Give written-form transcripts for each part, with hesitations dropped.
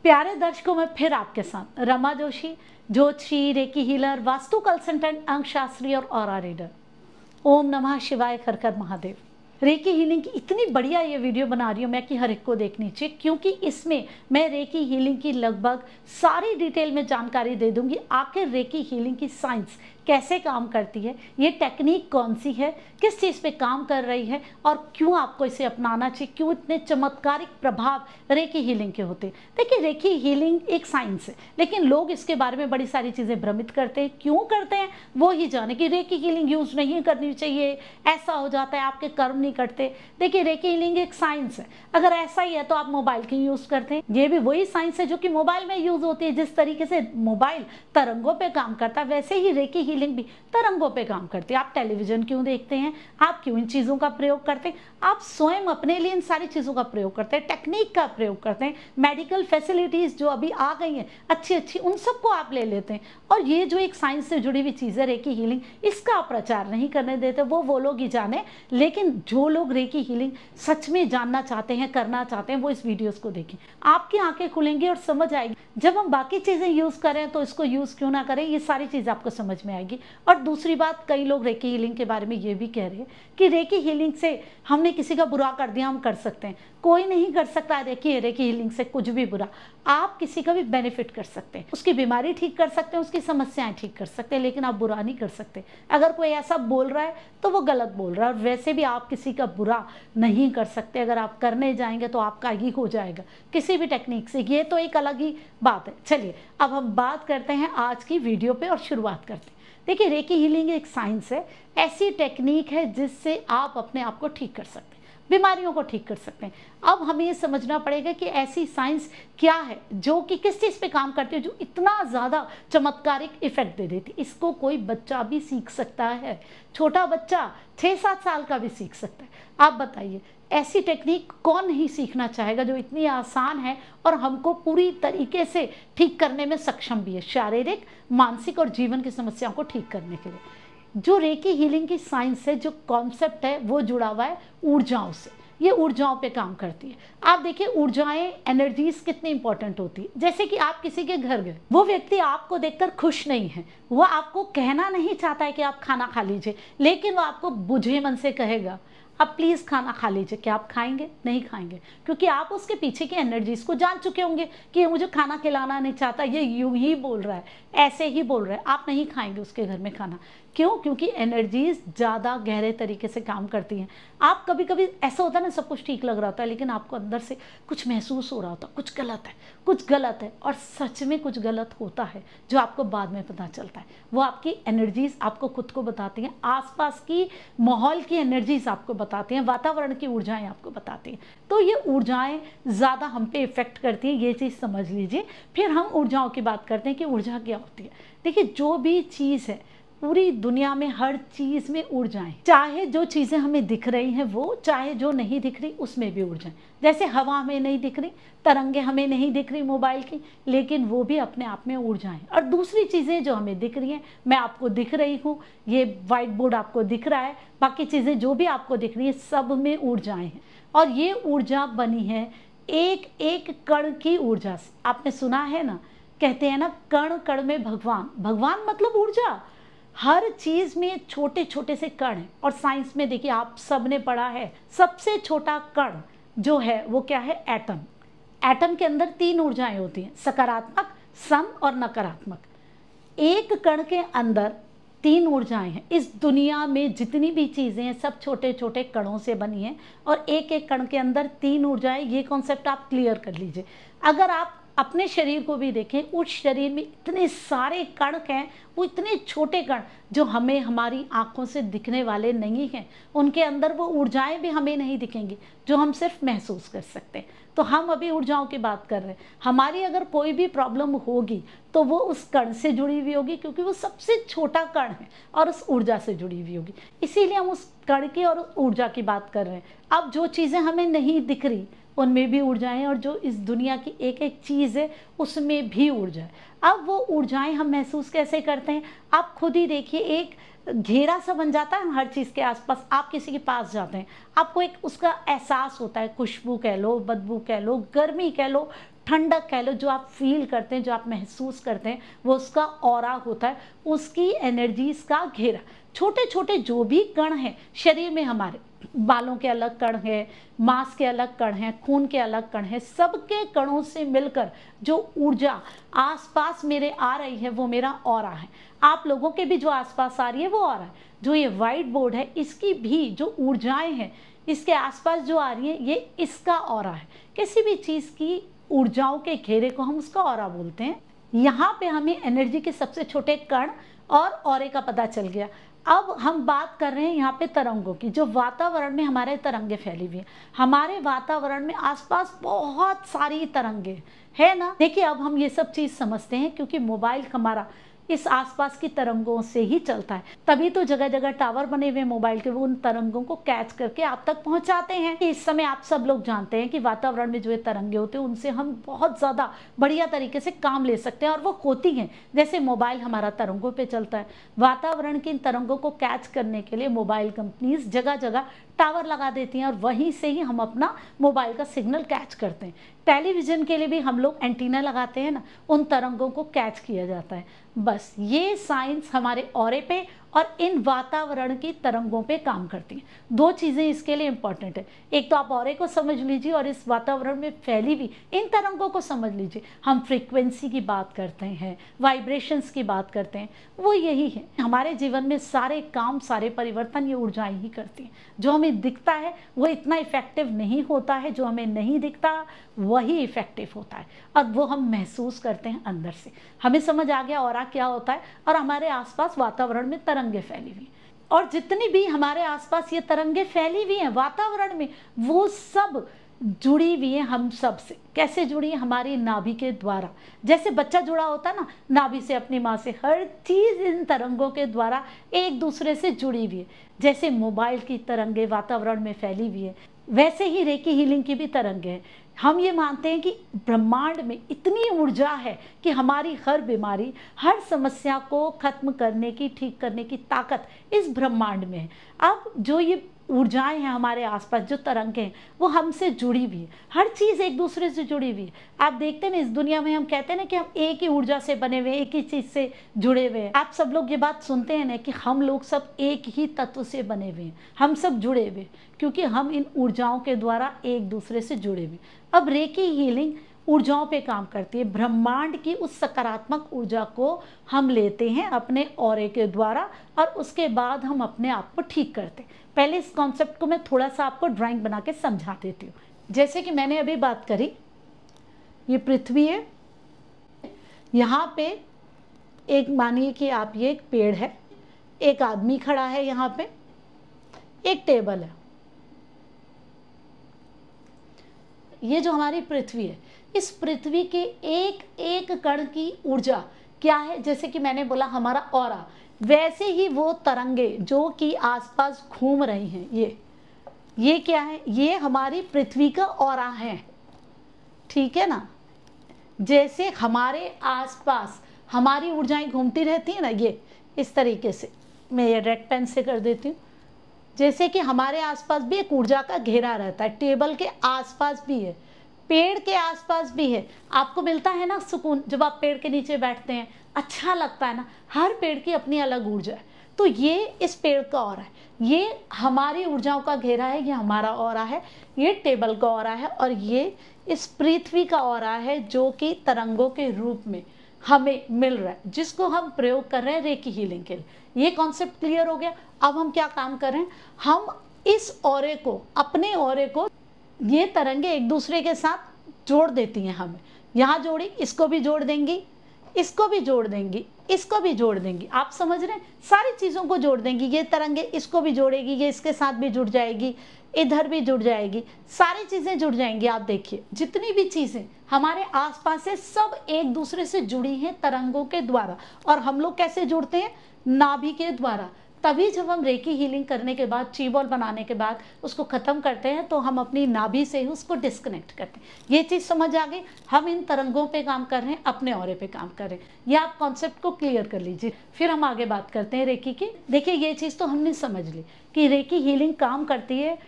प्यारे दर्शकों में फिर आपके साथ रमा जोशी, ज्योतिषी, रेकी हीलर, वास्तु कंसल्टेंट, अंक शास्त्री और ऑरा रीडर। ओम नमः शिवाय, कर कर महादेव। रेकी हीलिंग की इतनी बढ़िया ये वीडियो बना रही हूँ मैं कि हर एक को देखनी चाहिए, क्योंकि इसमें मैं रेकी हीलिंग की लगभग सारी डिटेल में जानकारी दे दूंगी। आखिर रेकी हीलिंग की साइंस कैसे काम करती है, ये टेक्निक कौन सी है, किस चीज़ पे काम कर रही है और क्यों आपको इसे अपनाना चाहिए, क्यों इतने चमत्कारिक प्रभाव रेकी हीलिंग के होते हैं। देखिए, रेकी हीलिंग एक साइंस है, लेकिन लोग इसके बारे में बड़ी सारी चीज़ें भ्रमित करते हैं। क्यों करते हैं वो ही जाने कि रेकी हीलिंग यूज़ नहीं करनी चाहिए, ऐसा हो जाता है, आपके कर्म नहीं कटते। देखिए, रेकी हीलिंग एक साइंस है। अगर ऐसा ही है तो आप मोबाइल की यूज़ करते हैं, ये भी वही साइंस है जो कि मोबाइल में यूज़ होती है। जिस तरीके से मोबाइल तरंगों पर काम करता है, वैसे ही रेकी हीलिंग भी तरंगों पे काम करती है। आप टेलीविजन क्यों देखते हैं, आप क्यों इन चीज़ों का प्रयोग करते हैं, आप स्वयं अपने लिए इन सारी चीज़ों का प्रयोग करते हैं, टेक्निक का प्रयोग करते हैं। मेडिकल फैसिलिटीज़ जो अभी आ गई हैं अच्छी अच्छी, उन सबको आप ले लेते हैं। और ये जो एक साइंस से जुड़ी हुई चीज़ है रेकी हीलिंग, इसका आप प्रचार नहीं करने देते, वो लोग ही जाने। लेकिन जो लोग रेकी हीलिंग सच में जानना चाहते हैं, करना चाहते हैं, वो इस वीडियोज़ को देखें। आपकी आंखें खुलेंगी और समझ आएगी। जब हम बाकी चीज़ें यूज़ करें तो इसको यूज़ क्यों ना करें, ये सारी चीज़ आपको समझ में आएगी। और दूसरी बात, कई लोग रेकी हीलिंग के बारे में ये भी कह रहे हैं कि रेकी हीलिंग से हमने किसी का बुरा कर दिया, हम कर सकते हैं। कोई नहीं कर सकता रेकी हीलिंग से कुछ भी बुरा। आप किसी का भी बेनिफिट कर सकते हैं, उसकी बीमारी ठीक कर सकते हैं, उसकी समस्याएं ठीक कर सकते हैं, लेकिन आप बुरा नहीं कर सकते। अगर कोई ऐसा बोल रहा है तो वो गलत बोल रहा है। और वैसे भी आप किसी का बुरा नहीं कर सकते। अगर आप करने जाएंगे तो आपका ही हो जाएगा किसी भी टेक्निक से। ये तो एक अलग ही बात है। चलिए, अब हम बात करते हैं आज की वीडियो पे और शुरुआत करते हैं। देखिए, रेकी हीलिंग एक साइंस है, ऐसी टेक्निक है जिससे आप अपने आप को ठीक कर सकते हैं, बीमारियों को ठीक कर सकते हैं। अब हमें ये समझना पड़ेगा कि ऐसी साइंस क्या है जो कि किस चीज़ पे काम करती है, जो इतना ज़्यादा चमत्कारिक इफेक्ट दे देती है। इसको कोई बच्चा भी सीख सकता है, छोटा बच्चा 6-7 साल का भी सीख सकता है। आप बताइए, ऐसी टेक्निक कौन नहीं सीखना चाहेगा जो इतनी आसान है और हमको पूरी तरीके से ठीक करने में सक्षम भी है, शारीरिक, मानसिक और जीवन की समस्याओं को ठीक करने के लिए। जो रेकी हीलिंग की साइंस है, जो कॉन्सेप्ट है, वो जुड़ा हुआ है ऊर्जाओं से। ये ऊर्जाओं पे काम करती है। आप देखिए, ऊर्जाएं, एनर्जीज कितनी इंपॉर्टेंट होती है। जैसे कि आप किसी के घर गए, वो व्यक्ति आपको देखकर खुश नहीं है, वो आपको कहना नहीं चाहता है कि आप खाना खा लीजिए, लेकिन वो आपको बुझे मन से कहेगा अब प्लीज़ खाना खा लीजिए। क्या आप खाएंगे? नहीं खाएंगे, क्योंकि आप उसके पीछे की एनर्जीज को जान चुके होंगे कि ये मुझे खाना खिलाना नहीं चाहता, ये यूं ही बोल रहा है, ऐसे ही बोल रहा है। आप नहीं खाएंगे उसके घर में खाना। क्यों? क्योंकि एनर्जीज ज़्यादा गहरे तरीके से काम करती हैं। आप कभी कभी ऐसा होता है ना, सब कुछ ठीक लग रहा होता है, लेकिन आपको अंदर से कुछ महसूस हो रहा होता है, कुछ गलत है, कुछ गलत है। और सच में कुछ गलत होता है, जो आपको बाद में पता चलता है। वो आपकी एनर्जीज आपको खुद को बताती हैं, आसपास की माहौल की एनर्जीज आपको बताती हैं, वातावरण की ऊर्जाएं आपको बताती हैं। तो ये ऊर्जाएं ज़्यादा हम पे इफेक्ट करती हैं, ये चीज़ समझ लीजिए। फिर हम ऊर्जाओं की बात करते हैं कि ऊर्जा क्या होती है। देखिए, जो भी चीज़ है पूरी दुनिया में, हर चीज़ में ऊर्जाएं, चाहे जो चीज़ें हमें दिख रही हैं वो, चाहे जो नहीं दिख रही उसमें भी ऊर्जाएं। जैसे हवा हमें नहीं दिख रही, तरंगे हमें नहीं दिख रही मोबाइल की, लेकिन वो भी अपने आप में ऊर्जाएं। और दूसरी चीज़ें जो हमें दिख रही हैं, मैं आपको दिख रही हूँ, ये व्हाइट बोर्ड आपको दिख रहा है, बाकी चीज़ें जो भी आपको दिख रही है, सब में ऊर्जाएं हैं। और ये ऊर्जा बनी है एक एक कण की ऊर्जा से। आपने सुना है ना, कहते हैं ना, कण कण में भगवान। भगवान मतलब ऊर्जा। हर चीज़ में छोटे छोटे से कण हैं। और साइंस में देखिए, आप सब ने पढ़ा है, सबसे छोटा कण जो है वो क्या है? एटम। एटम के अंदर 3 ऊर्जाएं होती हैं, सकारात्मक, सम और नकारात्मक। एक कण के अंदर 3 ऊर्जाएं हैं। इस दुनिया में जितनी भी चीज़ें हैं, सब छोटे छोटे कणों से बनी हैं, और एक एक कण के अंदर 3 ऊर्जाएं। ये कॉन्सेप्ट आप क्लियर कर लीजिए। अगर आप अपने शरीर को भी देखें, उस शरीर में इतने सारे कण हैं, वो इतने छोटे कण जो हमें हमारी आंखों से दिखने वाले नहीं हैं, उनके अंदर वो ऊर्जाएं भी हमें नहीं दिखेंगी जो हम सिर्फ महसूस कर सकते हैं। तो हम अभी ऊर्जाओं की बात कर रहे हैं। हमारी अगर कोई भी प्रॉब्लम होगी तो वो उस कण से जुड़ी हुई होगी, क्योंकि वो सबसे छोटा कण है और उस ऊर्जा से जुड़ी हुई होगी। इसीलिए हम उस कण की और ऊर्जा की बात कर रहे हैं। अब जो चीज़ें हमें नहीं दिख रही, उनमें भी ऊर्जाएं हैं, और जो इस दुनिया की एक एक चीज़ है उसमें भी ऊर्जा है। अब वो ऊर्जाएं हम महसूस कैसे करते हैं? आप खुद ही देखिए, एक घेरा सा बन जाता है हर चीज़ के आसपास। आप किसी के पास जाते हैं, आपको एक उसका एहसास होता है, खुशबू कह लो, बदबू कह लो, गर्मी कह लो, ठंडक कह लो, जो आप फील करते हैं, जो आप महसूस करते हैं, वो उसका ऑरा होता है, उसकी एनर्जीज का घेरा। छोटे छोटे जो भी कण हैं शरीर में, हमारे बालों के अलग कण हैं, मांस के अलग कण हैं, खून के अलग कण हैं, सबके कणों से मिलकर जो ऊर्जा आसपास मेरे आ रही है वो मेरा ऑरा है। आप लोगों के भी जो आसपास आ रही है वो ऑरा है। जो ये व्हाइट बोर्ड है इसकी भी जो ऊर्जाएं हैं इसके आसपास जो आ रही है ये इसका ऑरा है। किसी भी चीज की ऊर्जाओं के घेरे को हम उसका ऑरा बोलते हैं। यहाँ पे हमें एनर्जी के सबसे छोटे कण और ऑरे का पता चल गया। अब हम बात कर रहे हैं यहाँ पे तरंगों की, जो वातावरण में हमारे तरंगे फैली हुई है। हमारे वातावरण में आसपास बहुत सारी तरंगे है ना। देखिए अब हम ये सब चीज समझते हैं क्योंकि मोबाइल हमारा इस आसपास की तरंगों से ही चलता है, तभी तो जगह जगह टावर बने हुए मोबाइल के, वो उन तरंगों को कैच करके आप तक पहुंचाते हैं। इस समय आप सब लोग जानते हैं कि वातावरण में जो ये तरंगे होते हैं उनसे हम बहुत ज़्यादा बढ़िया तरीके से काम ले सकते हैं, और वो होती हैं। जैसे मोबाइल हमारा तरंगों पे चलता है, वातावरण की इन तरंगों को कैच करने के लिए मोबाइल कंपनीज जगह जगह टावर लगा देती हैं और वहीं से ही हम अपना मोबाइल का सिग्नल कैच करते हैं। टेलीविज़न के लिए भी हम लोग एंटीना लगाते हैं ना, उन तरंगों को कैच किया जाता है। बस ये साइंस हमारे ऑरे पे और इन वातावरण की तरंगों पे काम करती हैं। दो चीज़ें इसके लिए इम्पॉर्टेंट है, एक तो आप ऑरे को समझ लीजिए और इस वातावरण में फैली हुई इन तरंगों को समझ लीजिए। हम फ्रीक्वेंसी की बात करते हैं, वाइब्रेशंस की बात करते हैं, वो यही है। हमारे जीवन में सारे काम, सारे परिवर्तन ये ऊर्जाएं ही करती हैं। जो हमें दिखता है वो इतना इफेक्टिव नहीं होता है, जो हमें नहीं दिखता वही इफेक्टिव होता है, और वो हम महसूस करते हैं अंदर से। हमें समझ आ गया ऑरा क्या होता है, और हमारे आसपास वातावरण में तरंगे फैली हुई, और जितनी भी हमारे आसपास ये तरंगे फैली हुई हैं वातावरण में, वो सब जुड़ी हुई है हम सब से। कैसे जुड़ी है? हमारी नाभि के द्वारा। जैसे बच्चा जुड़ा होता है ना नाभि से, अपनी माँ से, हर चीज इन तरंगों के द्वारा एक दूसरे से जुड़ी हुई है। जैसे मोबाइल की तरंगे वातावरण में फैली हुई है, वैसे ही रेकी हीलिंग की भी तरंगे हैं। हम ये मानते हैं कि ब्रह्मांड में इतनी ऊर्जा है कि हमारी हर बीमारी, हर समस्या को खत्म करने की, ठीक करने की ताकत इस ब्रह्मांड में है। अब जो ये ऊर्जाएं हैं हमारे आसपास, जो तरंगे हैं, वो हमसे जुड़ी हुई है। हर चीज़ एक दूसरे से जुड़ी हुई है। आप देखते हैं ना इस दुनिया में, हम कहते हैं ना कि हम एक ही ऊर्जा से बने हुए, एक ही चीज़ से जुड़े हुए हैं। आप सब लोग ये बात सुनते हैं ना कि हम लोग सब एक ही तत्व से बने हुए हैं, हम सब जुड़े हुए, क्योंकि हम इन ऊर्जाओं के द्वारा एक दूसरे से जुड़े हुए। अब रेकी हीलिंग ऊर्जाओं पे काम करती है। ब्रह्मांड की उस सकारात्मक ऊर्जा को हम लेते हैं अपने ऑरे के द्वारा, और उसके बाद हम अपने आप को ठीक करते हैं। पहले इस कॉन्सेप्ट को मैं थोड़ा सा आपको ड्राइंग बना के समझा देती हूँ। जैसे कि मैंने अभी बात करी, ये पृथ्वी है, यहाँ पे एक, मानिए कि आप, ये एक पेड़ है, एक आदमी खड़ा है, यहाँ पे एक टेबल है। ये जो हमारी पृथ्वी है, इस पृथ्वी के एक एक कण की ऊर्जा क्या है? जैसे कि मैंने बोला हमारा ऑरा, वैसे ही वो तरंगे जो कि आसपास घूम रही हैं, ये क्या है? ये हमारी पृथ्वी का ऑरा है, ठीक है ना। जैसे हमारे आसपास हमारी ऊर्जाएं घूमती रहती हैं ना, ये इस तरीके से, मैं ये रेड पेन से कर देती हूँ। जैसे कि हमारे आसपास भी एक ऊर्जा का घेरा रहता है, टेबल के आसपास भी है, पेड़ के आसपास भी है। आपको मिलता है ना सुकून, जब आप पेड़ के नीचे बैठते हैं, अच्छा लगता है ना। हर पेड़ की अपनी अलग ऊर्जा है। तो ये इस पेड़ का ऑरा है, ये हमारी ऊर्जाओं का घेरा है, ये हमारा ऑरा है, ये टेबल का ऑरा है, और ये इस पृथ्वी का ऑरा है जो कि तरंगों के रूप में हमें मिल रहा है, जिसको हम प्रयोग कर रहे हैं रेकी हीलिंग के लिए। ये कॉन्सेप्ट क्लियर हो गया। अब हम क्या काम कर रहे हैं, हम इस ऑरे को, अपने ऑरे को, ये तरंगे एक दूसरे के साथ जोड़ देती हैं। हमें यहाँ जोड़ी, इसको भी जोड़ देंगी, इसको भी जोड़ देंगी, इसको भी जोड़ देंगी। आप समझ रहे हैं? सारी चीज़ों को जोड़ देंगी। ये तरंगे इसको भी जोड़ेगी, ये इसके साथ भी जुड़ जाएगी, इधर भी जुड़ जाएगी, सारी चीज़ें जुड़ जाएंगी। आप देखिए जितनी भी चीज़ें हमारे आसपास से, सब एक दूसरे से जुड़ी हैं तरंगों के द्वारा। और हम लोग कैसे जुड़ते हैं? नाभि के द्वारा। तभी जब हम रेकी हीलिंग करने के बाद, ची बॉल बनाने के बाद उसको ख़त्म करते हैं, तो हम अपनी नाभि से ही उसको डिस्कनेक्ट करते हैं। ये चीज़ समझ आ गई? हम इन तरंगों पे काम कर रहे हैं, अपने ऑरे पे काम कर रहे हैं। ये आप कॉन्सेप्ट को क्लियर कर लीजिए, फिर हम आगे बात करते हैं रेकी की। देखिए ये चीज़ तो हमने समझ ली कि रेकी हीलिंग काम करती है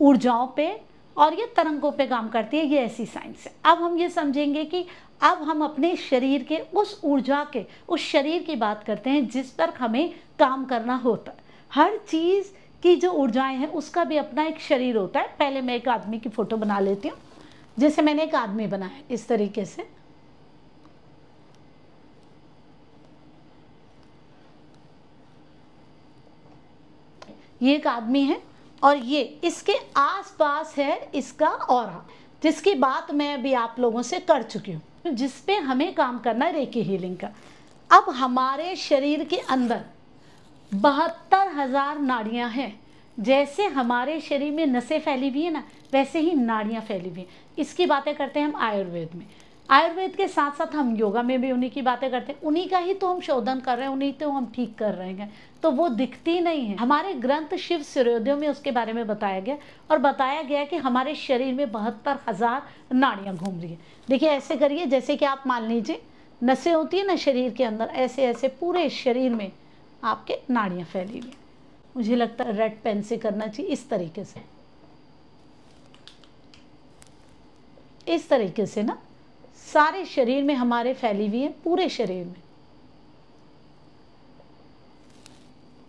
ऊर्जाओं पे और ये तरंगों पे काम करती है, ये ऐसी साइंस है। अब हम ये समझेंगे कि अब हम अपने शरीर के उस ऊर्जा के, उस शरीर की बात करते हैं जिस पर हमें काम करना होता है। हर चीज़ की जो ऊर्जाएं हैं उसका भी अपना एक शरीर होता है। पहले मैं एक आदमी की फ़ोटो बना लेती हूँ। जैसे मैंने एक आदमी बनाया इस तरीके से, ये एक आदमी है और ये इसके आसपास है इसका ऑरा, जिसकी बात मैं अभी आप लोगों से कर चुकी हूँ, जिस पे हमें काम करना है रेकी हीलिंग का। अब हमारे शरीर के अंदर 72,000 नाड़ियाँ हैं। जैसे हमारे शरीर में नसें फैली हुई है ना, वैसे ही नाड़ियाँ फैली हुई हैं। इसकी बातें करते हैं हम आयुर्वेद में। आयुर्वेद के साथ साथ हम योगा में भी उन्हीं की बातें करते हैं। उन्हीं का ही तो हम शोधन कर रहे हैं, उन्हीं तो हम ठीक कर रहे हैं। तो वो दिखती नहीं है। हमारे ग्रंथ शिव सूर्योदय में उसके बारे में बताया गया और बताया गया कि हमारे शरीर में 72,000 नाड़ियाँ घूम रही है। देखिए ऐसे करिए, जैसे कि आप मान लीजिए नसें होती है ना शरीर के अंदर, ऐसे ऐसे पूरे शरीर में आपके नाड़ियाँ फैली हुई। मुझे लगता है रेड पेन से करना चाहिए, इस तरीके से, इस तरीके से ना सारे शरीर में हमारे फैली हुई है, पूरे शरीर में।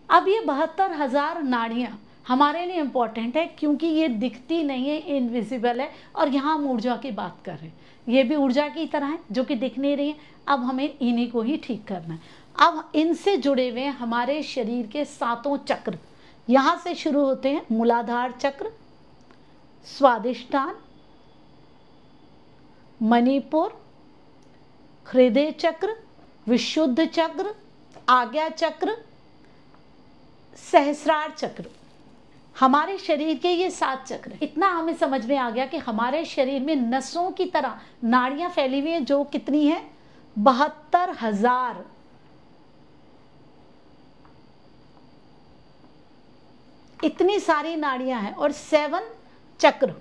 अब ये 72,000 नाड़ियाँ हमारे लिए इम्पॉर्टेंट है क्योंकि ये दिखती नहीं है, इनविजिबल है, और यहाँ हम ऊर्जा की बात कर रहे हैं। ये भी ऊर्जा की तरह है जो कि दिख नहीं रही है। अब हमें इन्हीं को ही ठीक करना है। अब इनसे जुड़े हुए हमारे शरीर के 7 चक्र यहाँ से शुरू होते हैं। मूलाधार चक्र, स्वादिष्टान, मणिपुर, हृदय चक्र, विशुद्ध चक्र, आज्ञा चक्र, सहस्रार चक्र। हमारे शरीर के ये 7 चक्र। इतना हमें समझ में आ गया कि हमारे शरीर में नसों की तरह नाड़ियां फैली हुई हैं, जो कितनी है 72,000। इतनी सारी नाड़ियां हैं और 7 चक्र।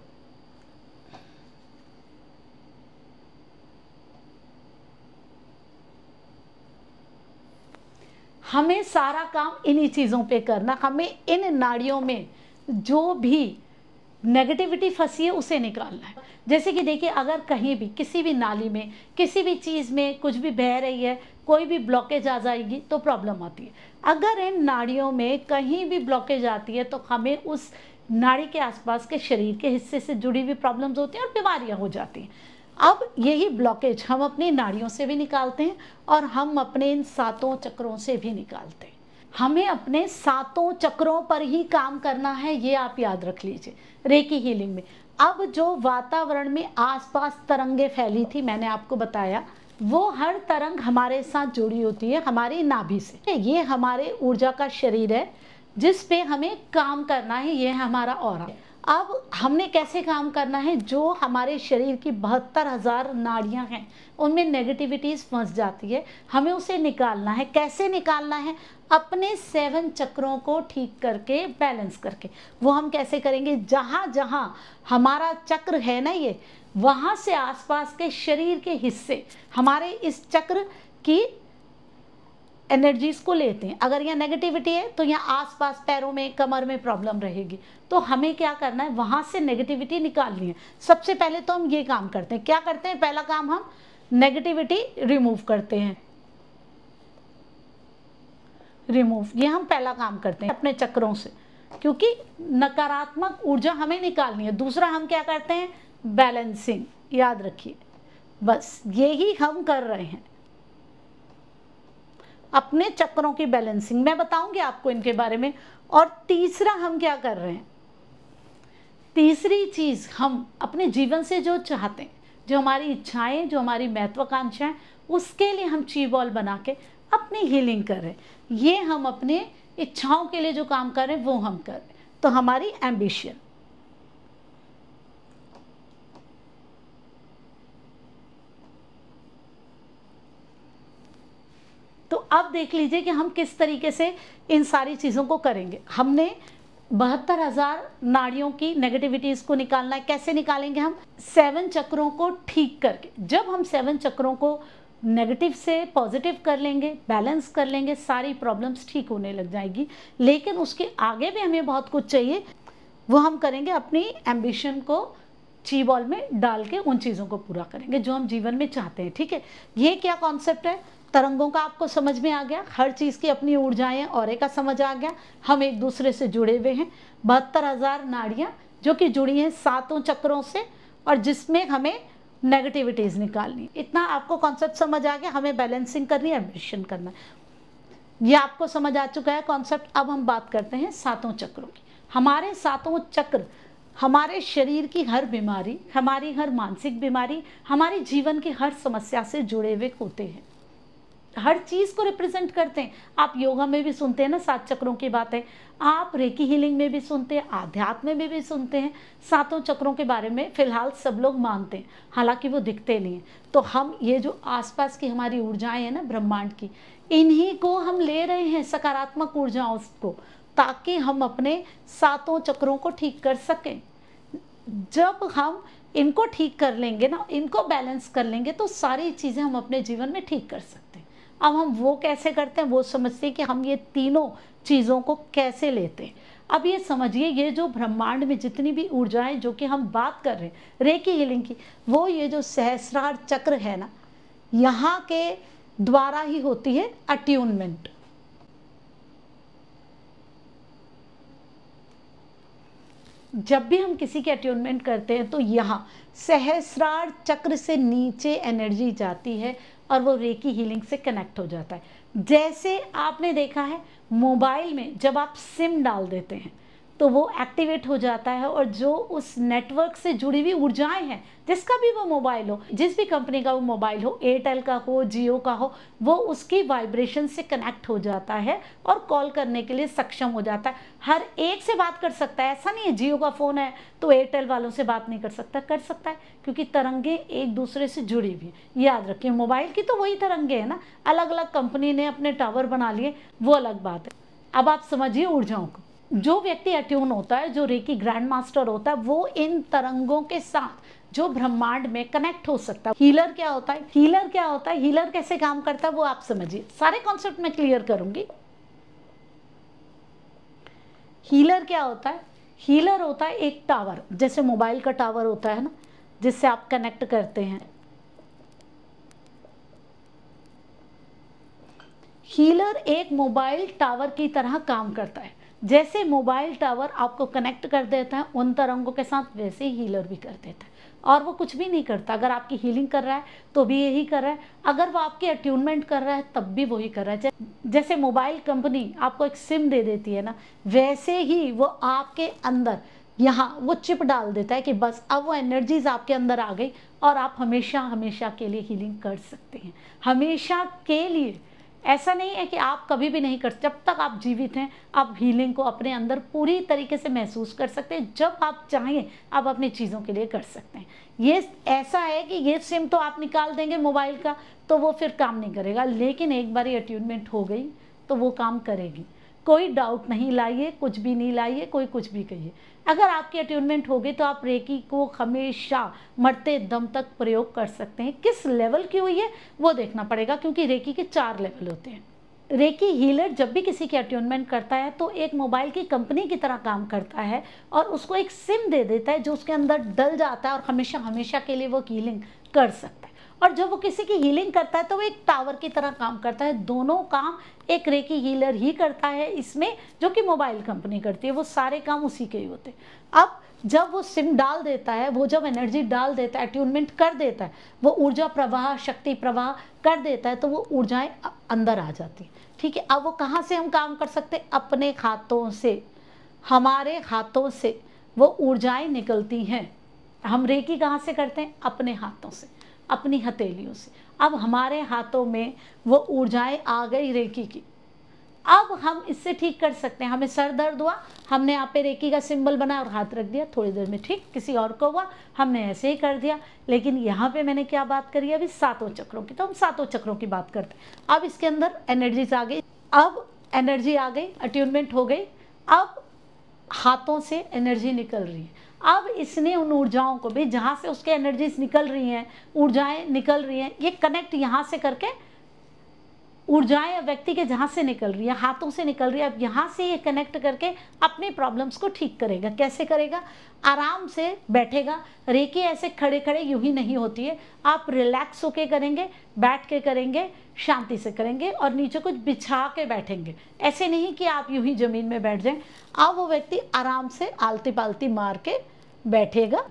हमें सारा काम इन्हीं चीज़ों पे करना। हमें इन नाड़ियों में जो भी नेगेटिविटी फंसी है उसे निकालना है। जैसे कि देखिए, अगर कहीं भी किसी भी नाली में, किसी भी चीज़ में कुछ भी बह रही है, कोई भी ब्लॉकेज आ जाएगी तो प्रॉब्लम आती है। अगर इन नाड़ियों में कहीं भी ब्लॉकेज आती है तो हमें उस नाड़ी के आसपास के शरीर के हिस्से से जुड़ी हुई प्रॉब्लम्स होती हैं और बीमारियाँ हो जाती हैं। अब यही ब्लॉकेज हम अपनी नाड़ियों से भी निकालते हैं और हम अपने इन 7 चक्रों से भी निकालते हैं। हमें अपने 7 चक्रों पर ही काम करना है, ये आप याद रख लीजिए रेकी हीलिंग में। अब जो वातावरण में आसपास तरंगे फैली थी, मैंने आपको बताया, वो हर तरंग हमारे साथ जुड़ी होती है हमारी नाभि से। ये हमारे ऊर्जा का शरीर है जिस पे हमें काम करना है, ये है हमारा ऑरा। अब हमने कैसे काम करना है? जो हमारे शरीर की 72,000 नाड़ियाँ हैं उनमें नेगेटिविटीज़ फंस जाती है, हमें उसे निकालना है। कैसे निकालना है? अपने 7 चक्रों को ठीक करके, बैलेंस करके। वो हम कैसे करेंगे? जहाँ जहाँ हमारा चक्र है ना, ये वहाँ से आसपास के शरीर के हिस्से हमारे इस चक्र की एनर्जीज को लेते हैं। अगर यहाँ नेगेटिविटी है तो यहाँ आसपास पैरों में, कमर में प्रॉब्लम रहेगी। तो हमें क्या करना है? वहाँ से नेगेटिविटी निकालनी है। सबसे पहले तो हम ये काम करते हैं। क्या करते हैं? पहला काम, हम नेगेटिविटी रिमूव करते हैं। रिमूव, ये हम पहला काम करते हैं अपने चक्रों से, क्योंकि नकारात्मक ऊर्जा हमें निकालनी है। दूसरा हम क्या करते हैं? बैलेंसिंग। याद रखिए, बस यही हम कर रहे हैं, अपने चक्रों की बैलेंसिंग। मैं बताऊंगी आपको इनके बारे में। और तीसरा हम क्या कर रहे हैं? तीसरी चीज, हम अपने जीवन से जो चाहते हैं, जो हमारी इच्छाएं, जो हमारी महत्वाकांक्षाएं, उसके लिए हम ची बॉल बना के अपनी हीलिंग कर रहे हैं। ये हम अपने इच्छाओं के लिए जो काम कर रहे हैं वो हम कर रहे हैं। तो हमारी एम्बिशन। तो अब देख लीजिए कि हम किस तरीके से इन सारी चीज़ों को करेंगे। हमने 72,000 नाड़ियों की नेगेटिविटीज़ को निकालना है। कैसे निकालेंगे? हम 7 चक्रों को ठीक करके। जब हम 7 चक्रों को नेगेटिव से पॉजिटिव कर लेंगे, बैलेंस कर लेंगे, सारी प्रॉब्लम्स ठीक होने लग जाएगी। लेकिन उसके आगे भी हमें बहुत कुछ चाहिए। वो हम करेंगे अपनी एम्बिशन को ची बॉल में डाल के उन चीज़ों को पूरा करेंगे जो हम जीवन में चाहते हैं। ठीक है, ये क्या कॉन्सेप्ट है, तरंगों का आपको समझ में आ गया, हर चीज़ की अपनी ऊर्जाएं और का समझ आ गया, हम एक दूसरे से जुड़े हुए हैं, 72,000 नाड़ियाँ जो कि जुड़ी हैं 7 चक्रों से, और जिसमें हमें नेगेटिविटीज़ निकालनी। इतना आपको कॉन्सेप्ट समझ आ गया, हमें बैलेंसिंग करनी है, एम्बिशन करना है, ये आपको समझ आ चुका है कॉन्सेप्ट। अब हम बात करते हैं 7 चक्रों की। हमारे 7 चक्र हमारे शरीर की हर बीमारी, हमारी हर मानसिक बीमारी, हमारी जीवन की हर समस्या से जुड़े हुए होते हैं, हर चीज़ को रिप्रेजेंट करते हैं। आप योगा में भी सुनते हैं ना 7 चक्रों की बातें, आप रेकी हीलिंग में भी सुनते हैं, आध्यात्म में भी सुनते हैं। 7 चक्रों के बारे में फिलहाल सब लोग मानते हैं, हालांकि वो दिखते नहीं हैं। तो हम ये जो आसपास की हमारी ऊर्जाएं हैं ना ब्रह्मांड की, इन्हीं को हम ले रहे हैं, सकारात्मक ऊर्जाओं को, ताकि हम अपने 7 चक्रों को ठीक कर सकें। जब हम इनको ठीक कर लेंगे ना, इनको बैलेंस कर लेंगे, तो सारी चीज़ें हम अपने जीवन में ठीक कर सकते हैं। अब हम वो कैसे करते हैं, वो समझते हैं कि हम ये तीनों चीज़ों को कैसे लेते हैं। अब ये समझिए, ये जो ब्रह्मांड में जितनी भी ऊर्जाएं जो कि हम बात कर रहे हैं रेकी हीलिंग की, वो ये जो सहस्रार चक्र है ना, यहाँ के द्वारा ही होती है अट्यूनमेंट। जब भी हम किसी के अट्यूनमेंट करते हैं तो यहाँ सहस्रार चक्र से नीचे एनर्जी जाती है और वो रेकी हीलिंग से कनेक्ट हो जाता है। जैसे आपने देखा है मोबाइल में जब आप सिम डाल देते हैं तो वो एक्टिवेट हो जाता है, और जो उस नेटवर्क से जुड़ी हुई ऊर्जाएं हैं, जिसका भी वो मोबाइल हो, जिस भी कंपनी का वो मोबाइल हो, एयरटेल का हो, जियो का हो, वो उसकी वाइब्रेशन से कनेक्ट हो जाता है और कॉल करने के लिए सक्षम हो जाता है। हर एक से बात कर सकता है, ऐसा नहीं है जियो का फ़ोन है तो एयरटेल वालों से बात नहीं कर सकता, कर सकता है, क्योंकि तरंगे एक दूसरे से जुड़ी हुई हैं। याद रखिए, मोबाइल की तो वही तरंगे हैं ना, अलग अलग कंपनी ने अपने टावर बना लिए, वो अलग बात है। अब आप समझिए ऊर्जाओं को। जो व्यक्ति अट्यून होता है, जो रेकी ग्रैंड मास्टर होता है, वो इन तरंगों के साथ जो ब्रह्मांड में कनेक्ट हो सकता है। हीलर क्या होता है, हीलर क्या होता है, हीलर कैसे काम करता है, वो आप समझिए, सारे कॉन्सेप्ट में क्लियर करूंगी। हीलर क्या होता है, हीलर होता है एक टावर, जैसे मोबाइल का टावर होता है ना, जिससे आप कनेक्ट करते हैं। हीलर एक मोबाइल टावर की तरह काम करता है। जैसे मोबाइल टावर आपको कनेक्ट कर देता है उन तरंगों के साथ, वैसे ही हीलर भी कर देता है, और वो कुछ भी नहीं करता। अगर आपकी हीलिंग कर रहा है तो भी यही कर रहा है, अगर वो आपकी अट्यूनमेंट कर रहा है तब भी वही कर रहा है। जैसे मोबाइल कंपनी आपको एक सिम दे देती है ना, वैसे ही वो आपके अंदर यहाँ वो चिप डाल देता है कि बस अब वो एनर्जीज आपके अंदर आ गई और आप हमेशा हमेशा के लिए हीलिंग कर सकते हैं। हमेशा के लिए, ऐसा नहीं है कि आप कभी भी नहीं कर, जब तक आप जीवित हैं आप हीलिंग को अपने अंदर पूरी तरीके से महसूस कर सकते हैं। जब आप चाहें आप अपनी चीज़ों के लिए कर सकते हैं। ये ऐसा है कि ये सिम तो आप निकाल देंगे मोबाइल का तो वो फिर काम नहीं करेगा, लेकिन एक बार ये अट्यूनमेंट हो गई तो वो काम करेगी। कोई डाउट नहीं लाइए, कुछ भी नहीं लाइए, कोई कुछ भी कहिए। अगर आपकी अट्यूनमेंट हो गई तो आप रेकी को हमेशा मरते दम तक प्रयोग कर सकते हैं। किस लेवल की हुई है वो देखना पड़ेगा, क्योंकि रेकी के 4 लेवल होते हैं। रेकी हीलर जब भी किसी की अट्यूनमेंट करता है तो एक मोबाइल की कंपनी की तरह काम करता है और उसको एक सिम दे देता है जो उसके अंदर डल जाता है और हमेशा हमेशा के लिए वो हीलिंग कर सकता है। और जब वो किसी की हीलिंग करता है तो वो एक टावर की तरह काम करता है। दोनों काम एक रेकी हीलर ही करता है इसमें, जो कि मोबाइल कंपनी करती है, वो सारे काम उसी के ही होते हैं। अब जब वो सिम डाल देता है, वो जब एनर्जी डाल देता है, अट्यूनमेंट कर देता है, वो ऊर्जा प्रवाह, शक्ति प्रवाह कर देता है, तो वो ऊर्जाएं अंदर आ जाती है। ठीक है, अब वो कहाँ से हम काम कर सकते हैं, अपने हाथों से, हमारे हाथों से वो ऊर्जाएं निकलती हैं। हम रेकी कहाँ से करते हैं, अपने हाथों से, अपनी हथेलियों से। अब हमारे हाथों में वो ऊर्जाएं आ गई रेकी की, अब हम इससे ठीक कर सकते हैं। हमें सर दर्द हुआ, हमने यहाँ पे रेकी का सिंबल बनाया और हाथ रख दिया, थोड़ी देर में ठीक। किसी और को हुआ, हमने ऐसे ही कर दिया। लेकिन यहाँ पे मैंने क्या बात करी अभी, 7 चक्रों की, तो हम 7 चक्रों की बात करते हैं। अब इसके अंदर एनर्जीज आ गई, अब एनर्जी आ गई, अट्यूनमेंट हो गई, अब हाथों से एनर्जी निकल रही है। अब इसने उन ऊर्जाओं को भी, जहाँ से उसके एनर्जीज निकल रही हैं, ऊर्जाएं निकल रही हैं, ये कनेक्ट यहाँ से करके ऊर्जाएं व्यक्ति के जहाँ से निकल रही है, हाथों से निकल रही है, अब यहाँ से ये कनेक्ट करके अपनी प्रॉब्लम्स को ठीक करेगा। कैसे करेगा? आराम से बैठेगा। रेकी ऐसे खड़े खड़े यूं ही नहीं होती है, आप रिलैक्स होके करेंगे, बैठ के करेंगे, शांति से करेंगे और नीचे कुछ बिछा के बैठेंगे। ऐसे नहीं कि आप यूं ही जमीन में बैठ जाएं। अब वो व्यक्ति आराम से आलती पालती मार के बैठेगा।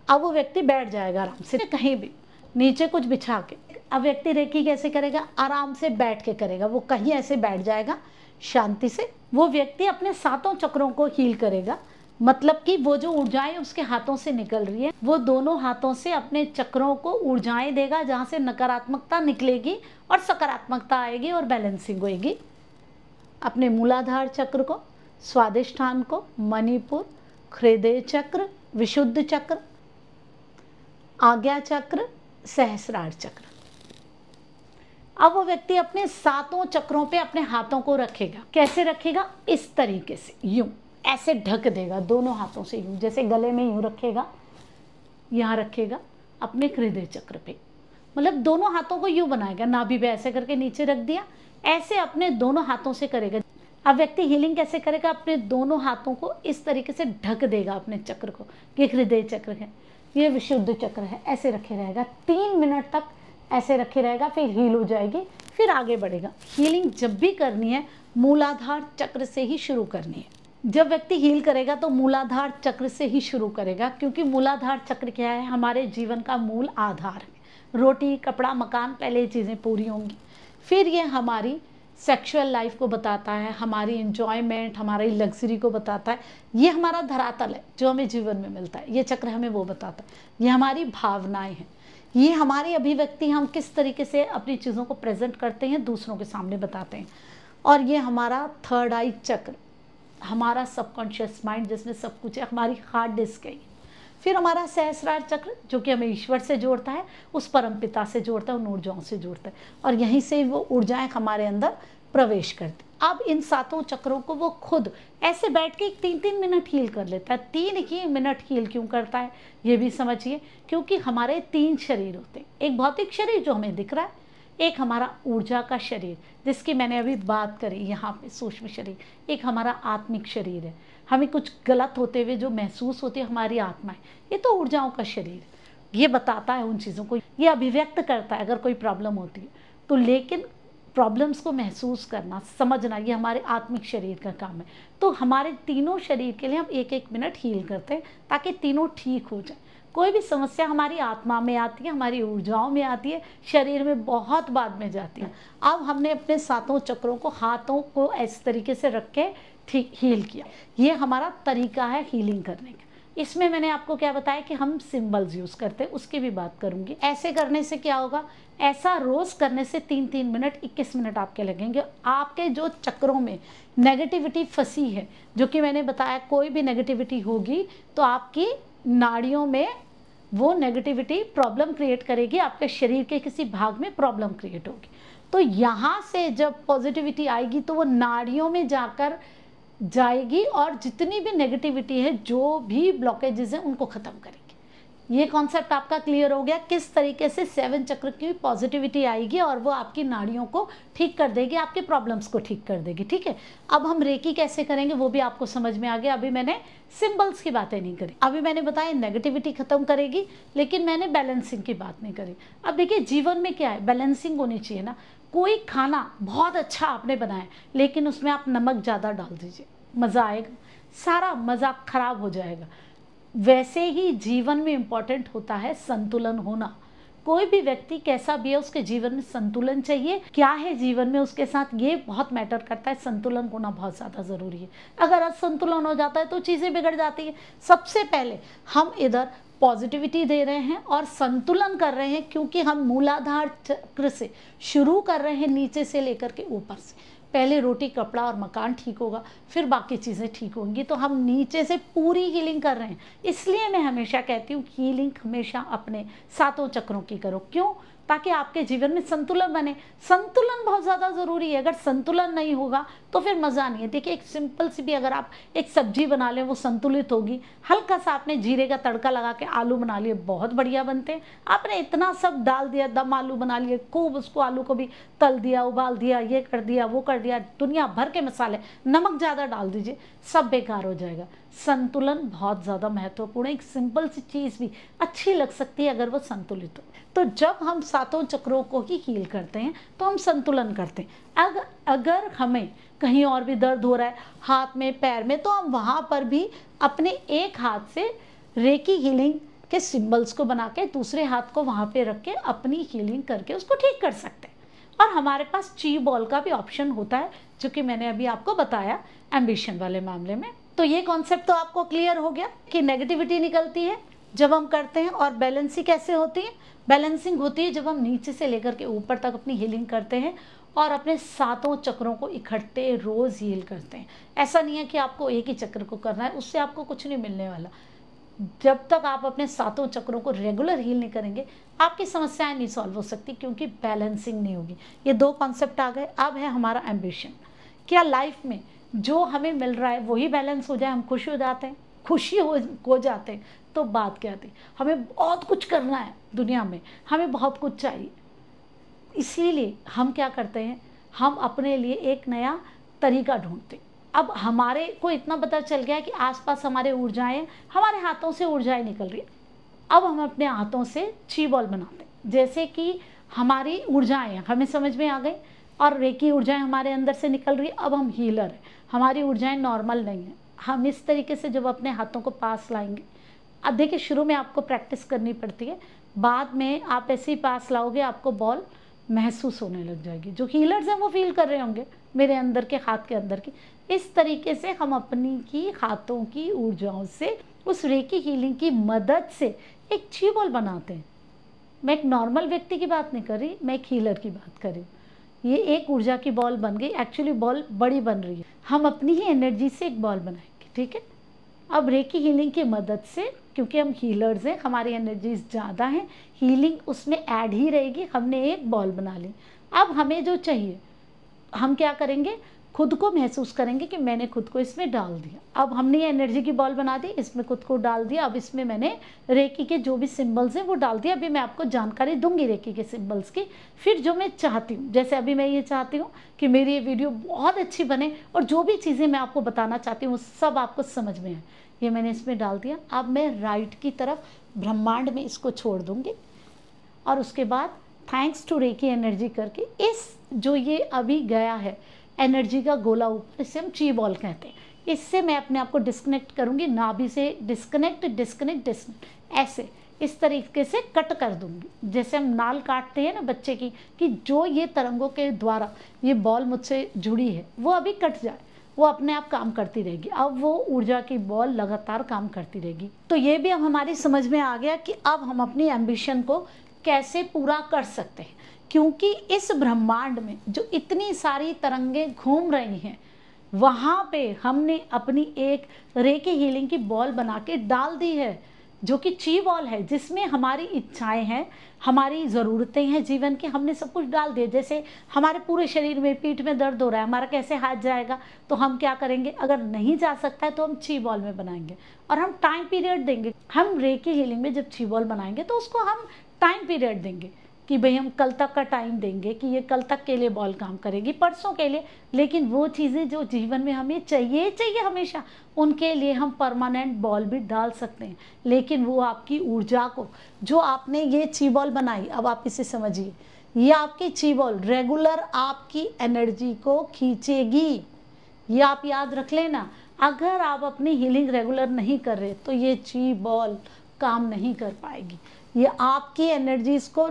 अब वो व्यक्ति बैठ जाएगा आराम से, कहीं भी नीचे कुछ बिछा के। अब व्यक्ति रेकी कैसे करेगा? आराम से बैठ के करेगा। वो कहीं ऐसे बैठ जाएगा शांति से। वो व्यक्ति अपने 7 चक्रों को हील करेगा, मतलब कि वो जो ऊर्जाएं उसके हाथों से निकल रही है, वो दोनों हाथों से अपने चक्रों को ऊर्जाएं देगा, जहाँ से नकारात्मकता निकलेगी और सकारात्मकता आएगी और बैलेंसिंग होएगी। अपने मूलाधार चक्र को, स्वादिष्ठान को, मणिपुर, हृदय चक्र, विशुद्ध चक्र, आज्ञा चक्र, सहस्रार चक्र। अब वो व्यक्ति अपने 7 चक्रों पे अपने हाथों को रखेगा। कैसे रखेगा? इस तरीके से, यूं ऐसे ढक देगा दोनों हाथों से, यूं जैसे गले में यूं रखेगा, यहाँ रखेगा अपने हृदय चक्र पे, मतलब दोनों हाथों को यूं बनाएगा, नाभि पे ऐसे करके नीचे रख दिया, ऐसे अपने दोनों हाथों से करेगा। अब व्यक्ति हीलिंग कैसे करेगा? अपने दोनों हाथों को इस तरीके से ढक देगा अपने चक्र को। ये हृदय चक्र है, ये विशुद्ध चक्र है, ऐसे रखे रहेगा 3 मिनट तक, ऐसे रखे रहेगा, फिर हील हो जाएगी, फिर आगे बढ़ेगा। हीलिंग जब भी करनी है मूलाधार चक्र से ही शुरू करनी है। जब व्यक्ति हील करेगा तो मूलाधार चक्र से ही शुरू करेगा, क्योंकि मूलाधार चक्र क्या है? हमारे जीवन का मूल आधार है। रोटी, कपड़ा, मकान, पहले ये चीज़ें पूरी होंगी, फिर ये हमारी सेक्सुअल लाइफ को बताता है, हमारी इंजॉयमेंट, हमारी लग्जरी को बताता है। ये हमारा धरातल है जो हमें जीवन में मिलता है, ये चक्र हमें वो बताता है। ये हमारी भावनाएं हैं, ये हमारी अभिव्यक्ति, हम किस तरीके से अपनी चीज़ों को प्रेजेंट करते हैं, दूसरों के सामने बताते हैं। और ये हमारा थर्ड आई चक्र, हमारा सबकॉन्शियस माइंड जिसमें सब कुछ है, हमारी हार्ड डिस्क है। फिर हमारा सहस्रार चक्र जो कि हमें ईश्वर से जोड़ता है, उस परम पिता से जोड़ता है, उन ऊर्जाओं से जोड़ता है, और यहीं से वो ऊर्जाएं हमारे अंदर प्रवेश करती। अब इन 7 चक्रों को वो खुद ऐसे बैठ के 3-3 मिनट हील कर लेता है। 3 ही मिनट हील क्यों करता है ये भी समझिए, क्योंकि हमारे 3 शरीर होते हैं। एक भौतिक शरीर जो हमें दिख रहा है, एक हमारा ऊर्जा का शरीर जिसकी मैंने अभी बात करी यहाँ पे, सूक्ष्म शरीर, एक हमारा आत्मिक शरीर है। हमें कुछ गलत होते हुए जो महसूस होती है हमारी आत्मा है, ये तो ऊर्जाओं का शरीर, ये बताता है उन चीज़ों को, ये अभिव्यक्त करता है अगर कोई प्रॉब्लम होती है तो। लेकिन प्रॉब्लम्स को महसूस करना, समझना, ये हमारे आत्मिक शरीर का काम है। तो हमारे तीनों शरीर के लिए हम 1-1 मिनट हील करते हैं ताकि तीनों ठीक हो जाए। कोई भी समस्या हमारी आत्मा में आती है, हमारी ऊर्जाओं में आती है, शरीर में बहुत बाद में जाती है। अब हमने अपने 7 चक्रों को, हाथों को इस तरीके से रख के ठीक हील किया। ये हमारा तरीका है हीलिंग करने का। इसमें मैंने आपको क्या बताया कि हम सिंबल्स यूज़ करते हैं, उसकी भी बात करूंगी। ऐसे करने से क्या होगा? ऐसा रोज़ करने से 3-3 मिनट, 21 मिनट आपके लगेंगे। आपके जो चक्रों में नेगेटिविटी फंसी है, जो कि मैंने बताया, कोई भी नेगेटिविटी होगी तो आपकी नाड़ियों में वो नेगेटिविटी प्रॉब्लम क्रिएट करेगी, आपके शरीर के किसी भाग में प्रॉब्लम क्रिएट होगी। तो यहाँ से जब पॉजिटिविटी आएगी तो वो नाड़ियों में जाकर जाएगी और जितनी भी नेगेटिविटी है, जो भी ब्लॉकेजेस हैं, उनको ख़त्म करेगी। ये कॉन्सेप्ट आपका क्लियर हो गया, किस तरीके से 7 चक्र की पॉजिटिविटी आएगी और वो आपकी नाड़ियों को ठीक कर देगी, आपके प्रॉब्लम्स को ठीक कर देगी। ठीक है, अब हम रेकी कैसे करेंगे वो भी आपको समझ में आ गया। अभी मैंने सिंबल्स की बातें नहीं करी, अभी मैंने बताया नेगेटिविटी खत्म करेगी, लेकिन मैंने बैलेंसिंग की बात नहीं करी। अब देखिए, जीवन में क्या है, बैलेंसिंग होनी चाहिए ना। कोई खाना बहुत अच्छा आपने बनाया, लेकिन उसमें आप नमक ज़्यादा डाल दीजिए, मज़ा आएगा? सारा मज़ा खराब हो जाएगा। वैसे ही जीवन में इम्पॉर्टेंट होता है संतुलन होना। कोई भी व्यक्ति कैसा भी है, उसके जीवन में संतुलन चाहिए। क्या है जीवन में उसके साथ, ये बहुत मैटर करता है। संतुलन होना बहुत ज़्यादा ज़रूरी है। अगर असंतुलन हो जाता है तो चीज़ें बिगड़ जाती है। सबसे पहले हम इधर पॉजिटिविटी दे रहे हैं और संतुलन कर रहे हैं, क्योंकि हम मूलाधार चक्र से शुरू कर रहे हैं, नीचे से लेकर के ऊपर से। पहले रोटी, कपड़ा और मकान ठीक होगा, फिर बाकी चीज़ें ठीक होंगी। तो हम नीचे से पूरी हीलिंग कर रहे हैं। इसलिए मैं हमेशा कहती हूँ हीलिंग हमेशा अपने 7 चक्रों की करो। क्यों? ताकि आपके जीवन में संतुलन बने। संतुलन बहुत बहुत ज़्यादा ज़रूरी है। अगर संतुलन नहीं होगा तो फिर मज़ा नहीं है। देखिए, एक सिंपल सी भी अगर आप एक सब्जी बना लें, वो संतुलित होगी। हल्का सा आपने जीरे का तड़का लगा के आलू बना लिए, बहुत बढ़िया बनते हैं। आपने इतना सब डाल दिया, दम आलू बना लिए, खूब उसको आलू को भी तल दिया, उबाल दिया, ये कर दिया, वो कर दिया, दुनिया भर के मसाले, नमक ज़्यादा डाल दीजिए, सब बेकार हो जाएगा। संतुलन बहुत ज़्यादा महत्वपूर्ण है। एक सिंपल सी चीज़ भी अच्छी लग सकती है अगर वो संतुलित हो। तो जब हम सातों चक्रों को ही हील करते हैं तो हम संतुलन करते हैं। अगर हमें कहीं और भी दर्द हो रहा है, हाथ में, पैर में, तो हम वहाँ पर भी अपने एक हाथ से रेकी हीलिंग के सिंबल्स को बना के दूसरे हाथ को वहाँ पे रख के अपनी हीलिंग करके उसको ठीक कर सकते हैं। और हमारे पास ची बॉल का भी ऑप्शन होता है, जो कि मैंने अभी आपको बताया एम्बिशन वाले मामले में। तो ये कॉन्सेप्ट तो आपको क्लियर हो गया कि नेगेटिविटी निकलती है जब हम करते हैं, और बैलेंसिंग कैसे होती है? बैलेंसिंग होती है जब हम नीचे से लेकर के ऊपर तक अपनी हीलिंग करते हैं और अपने सातों चक्रों को इकट्ठे रोज हील करते हैं। ऐसा नहीं है कि आपको एक ही चक्र को करना है, उससे आपको कुछ नहीं मिलने वाला। जब तक आप अपने सातों चक्रों को रेगुलर हील नहीं करेंगे, आपकी समस्याएं नहीं सॉल्व हो सकती, क्योंकि बैलेंसिंग नहीं होगी। ये दो कॉन्सेप्ट आ गए। अब है हमारा एम्बिशन। क्या लाइफ में जो हमें मिल रहा है वही बैलेंस हो जाए, हम खुश हो जाते हैं? खुशी हो जाते हैं तो बात क्या थी? हमें बहुत कुछ करना है दुनिया में, हमें बहुत कुछ चाहिए। इसीलिए हम क्या करते हैं, हम अपने लिए एक नया तरीका ढूंढते हैं। अब हमारे को इतना पता चल गया है कि आसपास हमारे ऊर्जाएं, हमारे हाथों से ऊर्जाएं निकल रही है। अब हम अपने हाथों से ची बॉल बनाते हैं। जैसे कि हमारी ऊर्जाएं हमें समझ में आ गई और रेकी ऊर्जाएं हमारे अंदर से निकल रही है। अब हम हीलर हैं, हमारी ऊर्जाएं नॉर्मल नहीं है। हम इस तरीके से जब अपने हाथों को पास लाएंगे, अब देखिए शुरू में आपको प्रैक्टिस करनी पड़ती है, बाद में आप ऐसे ही पास लाओगे, आपको बॉल महसूस होने लग जाएगी। जो हीलर्स हैं वो फील कर रहे होंगे मेरे अंदर के, हाथ के अंदर की। इस तरीके से हम अपनी की हाथों की ऊर्जाओं से, उस रेकी हीलिंग की मदद से एक ची बॉल बनाते हैं। मैं एक नॉर्मल व्यक्ति की बात नहीं कर रही, मैं एक हीलर की बात कर रही हूँ। ये एक ऊर्जा की बॉल बन गई, एक्चुअली बॉल बड़ी बन रही है। हम अपनी ही एनर्जी से एक बॉल बनाएंगे, ठीक है? अब रेकी हीलिंग की मदद से, क्योंकि हम हीलर्स हैं, हमारी एनर्जीज ज़्यादा हैं, हीलिंग उसमें ऐड ही रहेगी। हमने एक बॉल बना ली। अब हमें जो चाहिए, हम क्या करेंगे, खुद को महसूस करेंगे कि मैंने खुद को इसमें डाल दिया। अब हमने ये एनर्जी की बॉल बना दी, इसमें खुद को डाल दिया। अब इसमें मैंने रेकी के जो भी सिंबल्स हैं वो डाल दिया। अभी मैं आपको जानकारी दूंगी रेकी के सिंबल्स की। फिर जो मैं चाहती हूँ, जैसे अभी मैं ये चाहती हूँ कि मेरी ये वीडियो बहुत अच्छी बने और जो भी चीज़ें मैं आपको बताना चाहती हूँ वो सब आपको समझ में आए, ये मैंने इसमें डाल दिया। अब मैं राइट की तरफ ब्रह्मांड में इसको छोड़ दूंगी और उसके बाद थैंक्स टू रेकी एनर्जी करके इस जो ये अभी गया है एनर्जी का गोला ऊपर, इसे हम ची बॉल कहते हैं। इससे मैं अपने आप को डिस्कनेक्ट करूंगी, नाभि से डिस्कनेक्ट डिस्कनेक्ट डिस्कनेक्ट, ऐसे इस तरीके से कट कर दूंगी। जैसे हम नाल काटते हैं ना बच्चे की, कि जो ये तरंगों के द्वारा ये बॉल मुझसे जुड़ी है वो अभी कट जाए, वो अपने आप काम करती रहेगी। अब वो ऊर्जा की बॉल लगातार काम करती रहेगी। तो ये भी अब हमारी समझ में आ गया कि अब हम अपनी एम्बिशन को कैसे पूरा कर सकते हैं, क्योंकि इस ब्रह्मांड में जो इतनी सारी तरंगें घूम रही हैं, वहाँ पे हमने अपनी एक रेकी हीलिंग की बॉल बना के डाल दी है, जो कि ची बॉल है, जिसमें हमारी इच्छाएं हैं, हमारी ज़रूरतें हैं जीवन की, हमने सब कुछ डाल दिया। जैसे हमारे पूरे शरीर में पीठ में दर्द हो रहा है, हमारा कैसे हाथ जाएगा, तो हम क्या करेंगे, अगर नहीं जा सकता है तो हम ची बॉल में बनाएंगे और हम टाइम पीरियड देंगे। हम रेकी हीलिंग में जब ची बॉल बनाएंगे तो उसको हम टाइम पीरियड देंगे कि भाई हम कल तक का टाइम देंगे कि ये कल तक के लिए बॉल काम करेगी, परसों के लिए। लेकिन वो चीज़ें जो जीवन में हमें चाहिए हमेशा, उनके लिए हम परमानेंट बॉल भी डाल सकते हैं। लेकिन वो आपकी ऊर्जा को, जो आपने ये ची बॉल बनाई, अब आप इसे समझिए, ये आपकी ची बॉल रेगुलर आपकी एनर्जी को खींचेगी। ये आप याद रख लेना। अगर आप अपनी हीलिंग रेगुलर नहीं कर रहे तो ये ची बॉल काम नहीं कर पाएगी। ये आपकी एनर्जीज को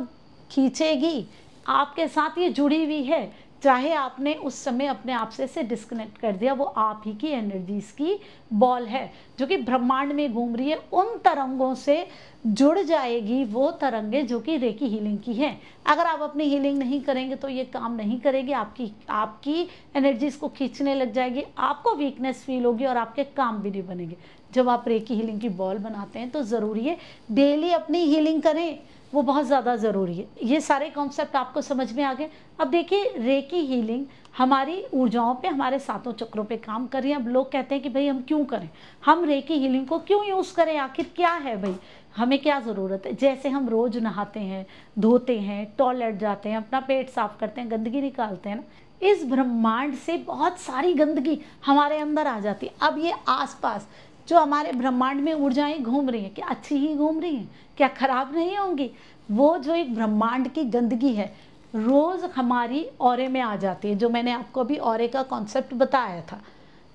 खींचेगी, आपके साथ ये जुड़ी हुई है। चाहे आपने उस समय अपने आप से इसे डिस्कनेक्ट कर दिया, वो आप ही की एनर्जीज की बॉल है जो कि ब्रह्मांड में घूम रही है। उन तरंगों से जुड़ जाएगी वो तरंगे जो कि रेकी हीलिंग की हैं। अगर आप अपनी हीलिंग नहीं करेंगे तो ये काम नहीं करेगी, आपकी एनर्जीज को खींचने लग जाएगी, आपको वीकनेस फील होगी और आपके काम भी नहीं बनेंगे। जब आप रेकी हीलिंग की बॉल बनाते हैं तो ज़रूरी है डेली अपनी हीलिंग करें। वो बहुत ज़्यादा ज़रूरी है। ये सारे कॉन्सेप्ट आपको समझ में आ गए। अब देखिए रेकी हीलिंग हमारी ऊर्जाओं पे, हमारे सातों चक्रों पे काम कर रही है। अब लोग कहते हैं कि भाई हम क्यों करें, हम रेकी हीलिंग को क्यों यूज़ करें, आखिर क्या है भाई, हमें क्या ज़रूरत है। जैसे हम रोज़ नहाते हैं, धोते हैं, टॉयलेट जाते हैं, अपना पेट साफ करते हैं, गंदगी निकालते हैं ना, इस ब्रह्मांड से बहुत सारी गंदगी हमारे अंदर आ जाती है। अब ये आसपास जो हमारे ब्रह्मांड में ऊर्जाएं घूम रही हैं, क्या अच्छी ही घूम रही हैं, क्या खराब नहीं होंगी। वो जो एक ब्रह्मांड की गंदगी है रोज़ हमारी ऑरे में आ जाती है। जो मैंने आपको अभी ऑरे का कॉन्सेप्ट बताया था,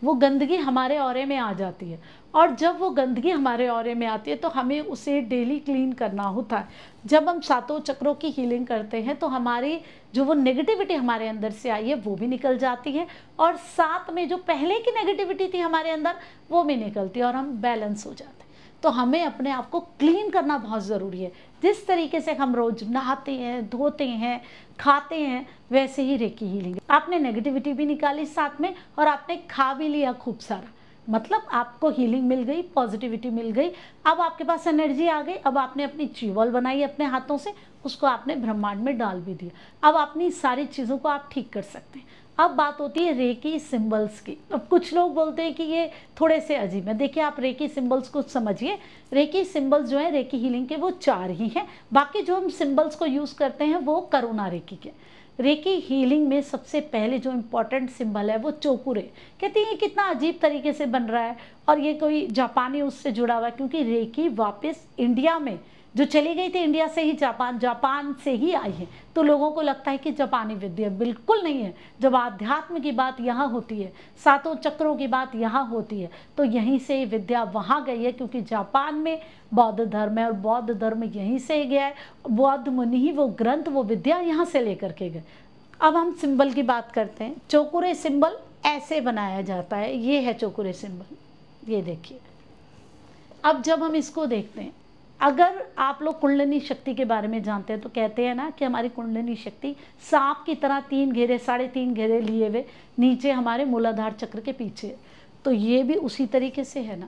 वो गंदगी हमारे ऑरे में आ जाती है। और जब वो गंदगी हमारे ऑरे में आती है तो हमें उसे डेली क्लीन करना होता है। जब हम सातों चक्रों की हीलिंग करते हैं तो हमारी जो वो नेगेटिविटी हमारे अंदर से आई है वो भी निकल जाती है, और साथ में जो पहले की नेगेटिविटी थी हमारे अंदर वो भी निकलती है, और हम बैलेंस हो जाते हैं। तो हमें अपने आप को क्लीन करना बहुत ज़रूरी है। जिस तरीके से हम रोज नहाते हैं, धोते हैं, खाते हैं, वैसे ही रेकी हीलिंग। आपने नेगेटिविटी भी निकाली साथ में, और आपने खा भी लिया खूब सारा, मतलब आपको हीलिंग मिल गई, पॉजिटिविटी मिल गई। अब आपके पास एनर्जी आ गई। अब आपने अपनी च्यूबॉल बनाई अपने हाथों से, उसको आपने ब्रह्मांड में डाल भी दिया। अब अपनी सारी चीज़ों को आप ठीक कर सकते हैं। अब बात होती है रेकी सिंबल्स की। अब कुछ लोग बोलते हैं कि ये थोड़े से अजीब है। देखिए आप रेकी सिंबल्स को समझिए। रेकी सिंबल्स जो है रेकी हीलिंग के वो 4 ही हैं। बाकी जो हम सिंबल्स को यूज़ करते हैं वो करुणा रेकी के। रेकी हीलिंग में सबसे पहले जो इम्पोर्टेंट सिंबल है वो चोकुरे। कहती है कितना अजीब तरीके से बन रहा है, और ये कोई जापानी उससे जुड़ा हुआ है, क्योंकि रेकी वापस इंडिया में जो चली गई थी, इंडिया से ही जापान से ही आई है। तो लोगों को लगता है कि जापानी विद्या, बिल्कुल नहीं है। जब आध्यात्म की बात यहाँ होती है, सातों चक्रों की बात यहाँ होती है, तो यहीं से विद्या वहाँ गई है, क्योंकि जापान में बौद्ध धर्म है और बौद्ध धर्म यहीं से गया है। बौद्ध मुनि ही वो ग्रंथ, वो विद्या यहाँ से लेकर के गए। अब हम सिंबल की बात करते हैं। चोकुरे सिंबल ऐसे बनाया जाता है, ये है चोकुरे सिंबल, ये देखिए। अब जब हम इसको देखते हैं, अगर आप लोग कुंडलिनी शक्ति के बारे में जानते हैं तो कहते हैं ना कि हमारी कुंडलिनी शक्ति सांप की तरह 3 घेरे 3.5 घेरे लिए हुए नीचे हमारे मूलाधार चक्र के पीछे। तो ये भी उसी तरीके से है ना,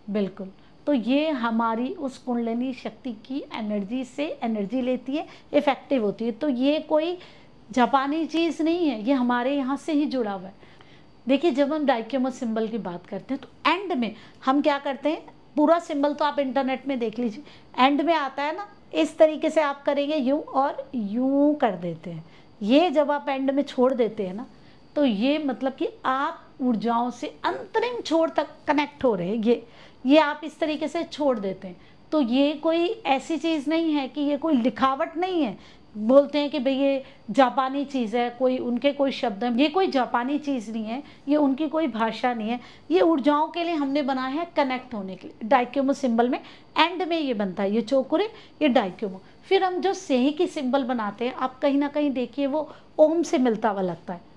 बिल्कुल। तो ये हमारी उस कुंडलिनी शक्ति की एनर्जी से एनर्जी लेती है, इफेक्टिव होती है। तो ये कोई जापानी चीज़ नहीं है, ये हमारे यहाँ से ही जुड़ा हुआ है। देखिए जब हम डाइक्योमो सिंबल की बात करते हैं तो एंड में हम क्या करते हैं, पूरा सिंबल तो आप इंटरनेट में देख लीजिए, एंड में आता है ना, इस तरीके से आप करेंगे यूं और यूं कर देते हैं। ये जब आप एंड में छोड़ देते हैं ना, तो ये मतलब कि आप ऊर्जाओं से अंतरिम छोर तक कनेक्ट हो रहे हैं। ये आप इस तरीके से छोड़ देते हैं। तो ये कोई ऐसी चीज़ नहीं है कि ये कोई लिखावट नहीं है। बोलते हैं कि भाई ये जापानी चीज़ है, कोई उनके कोई शब्द है, ये कोई जापानी चीज़ नहीं है, ये उनकी कोई भाषा नहीं है। ये ऊर्जाओं के लिए हमने बनाया है, कनेक्ट होने के लिए। डाइक्योमो सिंबल में एंड में ये बनता है, ये चोकुरे, ये डाइक्योमो। फिर हम जो सेही की सिंबल बनाते हैं, आप कहीं ना कहीं देखिए वो ओम से मिलता हुआ लगता है।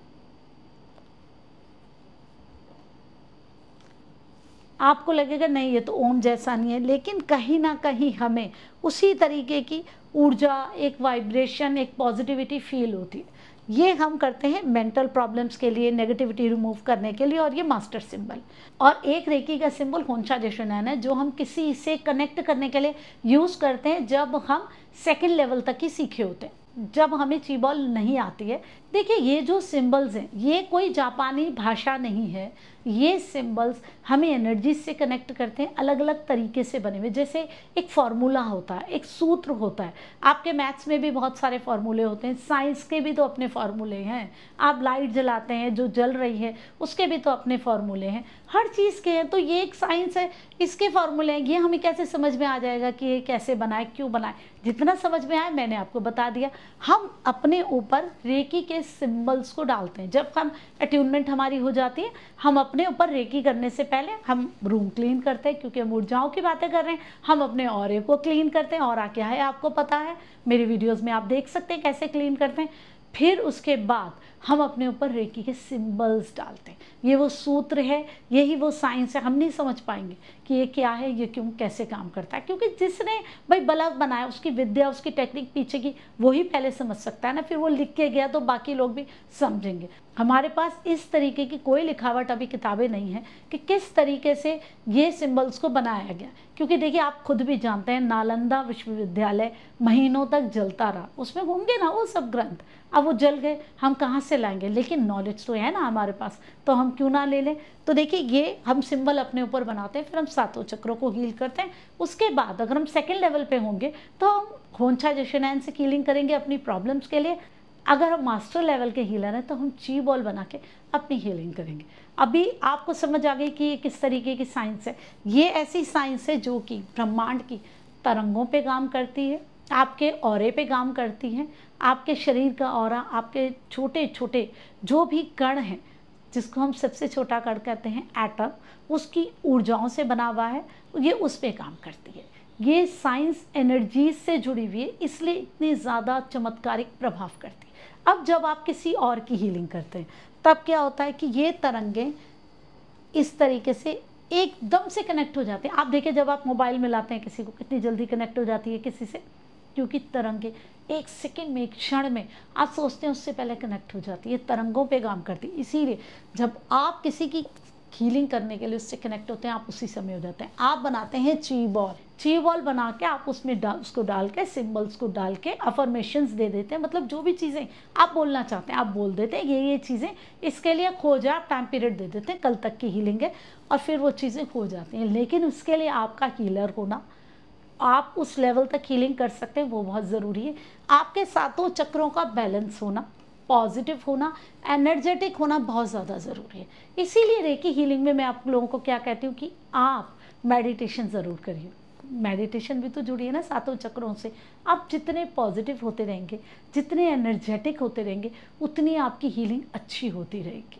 आपको लगेगा नहीं ये तो ओम जैसा नहीं है, लेकिन कहीं ना कहीं हमें उसी तरीके की ऊर्जा, एक वाइब्रेशन, एक पॉजिटिविटी फील होती है। ये हम करते हैं मेंटल प्रॉब्लम्स के लिए, नेगेटिविटी रिमूव करने के लिए। और ये मास्टर सिंबल। और एक रेकी का सिंबल होंशा जेशुनैन है, जो हम किसी से कनेक्ट करने के लिए यूज़ करते हैं जब हम सेकेंड लेवल तक ही सीखे होते हैं, जब हमें चीबॉल नहीं आती है। देखिए ये जो सिंबल्स हैं ये कोई जापानी भाषा नहीं है। ये सिंबल्स हमें एनर्जी से कनेक्ट करते हैं, अलग अलग तरीके से बने हुए। जैसे एक फार्मूला होता है, एक सूत्र होता है। आपके मैथ्स में भी बहुत सारे फार्मूले होते हैं, साइंस के भी तो अपने फार्मूले हैं। आप लाइट जलाते हैं, जो जल रही है उसके भी तो अपने फार्मूले हैं, हर चीज़ के हैं। तो ये एक साइंस है, इसके फार्मूले हैं। ये हमें कैसे समझ में आ जाएगा कि ये कैसे बनाए, क्यों बनाए? जितना समझ में आए मैंने आपको बता दिया। हम अपने ऊपर रेकी के सिंबल्स को डालते हैं। जब हम अट्यूनमेंट हमारी हो जाती है, हम अपने ऊपर रेकी करने से पहले हम रूम क्लीन करते हैं, क्योंकि हम ऊर्जाओं की बातें कर रहे हैं। हम अपने ऑरे को क्लीन करते हैं। ऑरा क्या है आपको पता है, मेरी वीडियोस में आप देख सकते हैं कैसे क्लीन करते हैं। फिर उसके बाद हम अपने ऊपर रेकी के सिंबल्स डालते हैं। ये वो सूत्र है, यही वो साइंस है। हम नहीं समझ पाएंगे कि ये क्या है, ये क्यों, कैसे काम करता है, क्योंकि जिसने भाई बल्ब बनाया, उसकी विद्या, उसकी टेक्निक पीछे की, वही पहले समझ सकता है ना। फिर वो लिख के गया तो बाकी लोग भी समझेंगे। हमारे पास इस तरीके की कोई लिखावट अभी किताबें नहीं है कि किस तरीके से ये सिंबल्स को बनाया गया, क्योंकि देखिए आप खुद भी जानते हैं नालंदा विश्वविद्यालय महीनों तक जलता रहा, उसमें होंगे ना वो सब ग्रंथ, अब वो जल गए, हम कहाँ से लाएंगे? लेकिन नॉलेज तो है ना हमारे पास, तो हम क्यों ना ले लें। तो देखिए ये हम सिंबल अपने ऊपर बनाते हैं, फिर हम सातों चक्रों को हील करते हैं। उसके बाद अगर हम सेकेंड लेवल पे होंगे तो हम होंछा जशनैन से हीलिंग करेंगे अपनी प्रॉब्लम्स के लिए। अगर हम मास्टर लेवल के हीलर हैं तो हम ची बॉल बना के अपनी हीलिंग करेंगे। अभी आपको समझ आ गई कि ये किस तरीके की साइंस है। ये ऐसी साइंस है जो कि ब्रह्मांड की तरंगों पे काम करती है, आपके ऑरे पे काम करती है, आपके शरीर का ऑरा, आपके छोटे छोटे जो भी कण हैं, जिसको हम सबसे छोटा कण कहते हैं एटम, उसकी ऊर्जाओं से बना हुआ है, ये उस पे काम करती है। ये साइंस एनर्जीज से जुड़ी हुई है, इसलिए इतनी ज़्यादा चमत्कारिक प्रभाव करती है। अब जब आप किसी और की हीलिंग करते हैं तब क्या होता है कि ये तरंगें इस तरीके से एकदम से कनेक्ट हो जाते हैं। आप देखिए जब आप मोबाइल मिलाते हैं किसी को, कितनी जल्दी कनेक्ट हो जाती है किसी से, क्योंकि तरंगें एक सेकंड में, एक क्षण में, आप सोचते हैं उससे पहले कनेक्ट हो जाती है, तरंगों पे काम करती है। इसीलिए जब आप किसी की हीलिंग करने के लिए उससे कनेक्ट होते हैं, आप उसी समय हो जाते हैं। आप बनाते हैं ची बॉल, ची बॉल बना के आप उसमें उसको डाल के, सिम्बल्स को डाल के अफर्मेशंस दे देते हैं। मतलब जो भी चीज़ें आप बोलना चाहते हैं आप बोल देते हैं, ये चीज़ें इसके लिए हो जाए, आप टाइम पीरियड दे देते हैं, कल तक की हीलिंग है, और फिर वो चीज़ें हो जाती हैं। लेकिन उसके लिए आपका हीलर होना, आप उस लेवल तक हीलिंग कर सकते हैं, वो बहुत ज़रूरी है। आपके सातों चक्रों का बैलेंस होना, पॉजिटिव होना, एनर्जेटिक होना बहुत ज़्यादा ज़रूरी है। इसीलिए रेकी हीलिंग में मैं आप लोगों को क्या कहती हूँ कि आप मेडिटेशन ज़रूर करिए। मेडिटेशन भी तो जुड़ी है ना सातों चक्रों से। आप जितने पॉजिटिव होते रहेंगे, जितने एनर्जेटिक होते रहेंगे, उतनी आपकी हीलिंग अच्छी होती रहेगी।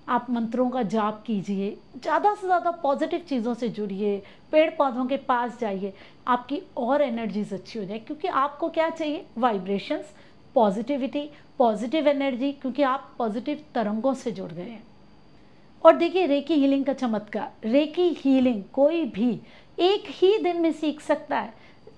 आप मंत्रों का जाप कीजिए, ज़्यादा से ज़्यादा पॉजिटिव चीज़ों से जुड़िए, पेड़ पौधों के पास जाइए, आपकी और एनर्जीज अच्छी हो जाए। क्योंकि आपको क्या चाहिए? वाइब्रेशंस, पॉजिटिविटी, पॉजिटिव एनर्जी, क्योंकि आप पॉजिटिव तरंगों से जुड़ गए हैं। और देखिए रेकी हीलिंग का चमत्कार, रेकी हीलिंग कोई भी एक ही दिन में सीख सकता है।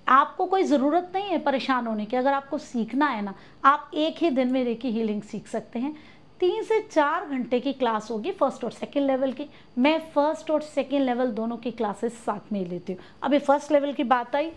आपको कोई ज़रूरत नहीं है परेशान होने की। अगर आपको सीखना है ना, आप एक ही दिन में रेकी हीलिंग सीख सकते हैं। 3 से 4 घंटे की क्लास होगी फर्स्ट और सेकंड लेवल की। मैं फर्स्ट और सेकंड लेवल दोनों की क्लासेस साथ में ही लेती हूँ। अभी फर्स्ट लेवल की बात आई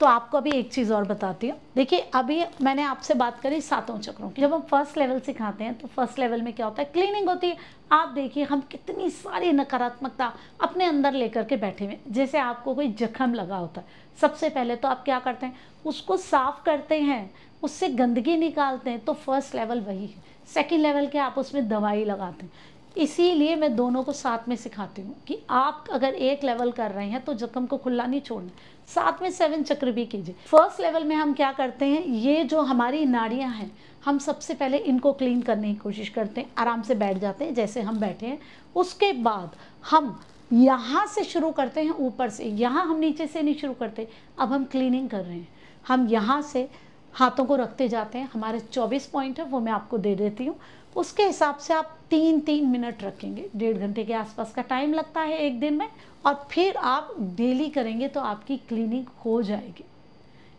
तो आपको अभी एक चीज़ और बताती हूँ। देखिए अभी मैंने आपसे बात करी सातों चक्रों की। जब हम फर्स्ट लेवल सिखाते हैं तो फर्स्ट लेवल में क्या होता है? क्लीनिंग होती है। आप देखिए हम कितनी सारी नकारात्मकता अपने अंदर लेकर के बैठे हुए। जैसे आपको कोई जख्म लगा होता है, सबसे पहले तो आप क्या करते हैं? उसको साफ करते हैं, उससे गंदगी निकालते हैं। तो फर्स्ट लेवल वही है। सेकेंड लेवल के आप उसमें दवाई लगाते हैं। इसीलिए मैं दोनों को साथ में सिखाती हूँ कि आप अगर एक लेवल कर रहे हैं तो जख्म को खुला नहीं छोड़ना, साथ में 7 चक्र भी कीजिए। फर्स्ट लेवल में हम क्या करते हैं? ये जो हमारी नाड़ियाँ हैं, हम सबसे पहले इनको क्लीन करने की कोशिश करते हैं। आराम से बैठ जाते हैं जैसे हम बैठे हैं। उसके बाद हम यहाँ से शुरू करते हैं, ऊपर से। यहाँ हम नीचे से नहीं शुरू करते। अब हम क्लीनिंग कर रहे हैं। हम यहाँ से हाथों को रखते जाते हैं। हमारे 24 पॉइंट है, वो मैं आपको दे देती हूँ। उसके हिसाब से आप 3-3 मिनट रखेंगे। 1.5 घंटे के आसपास का टाइम लगता है एक दिन में। और फिर आप डेली करेंगे तो आपकी क्लीनिंग हो जाएगी।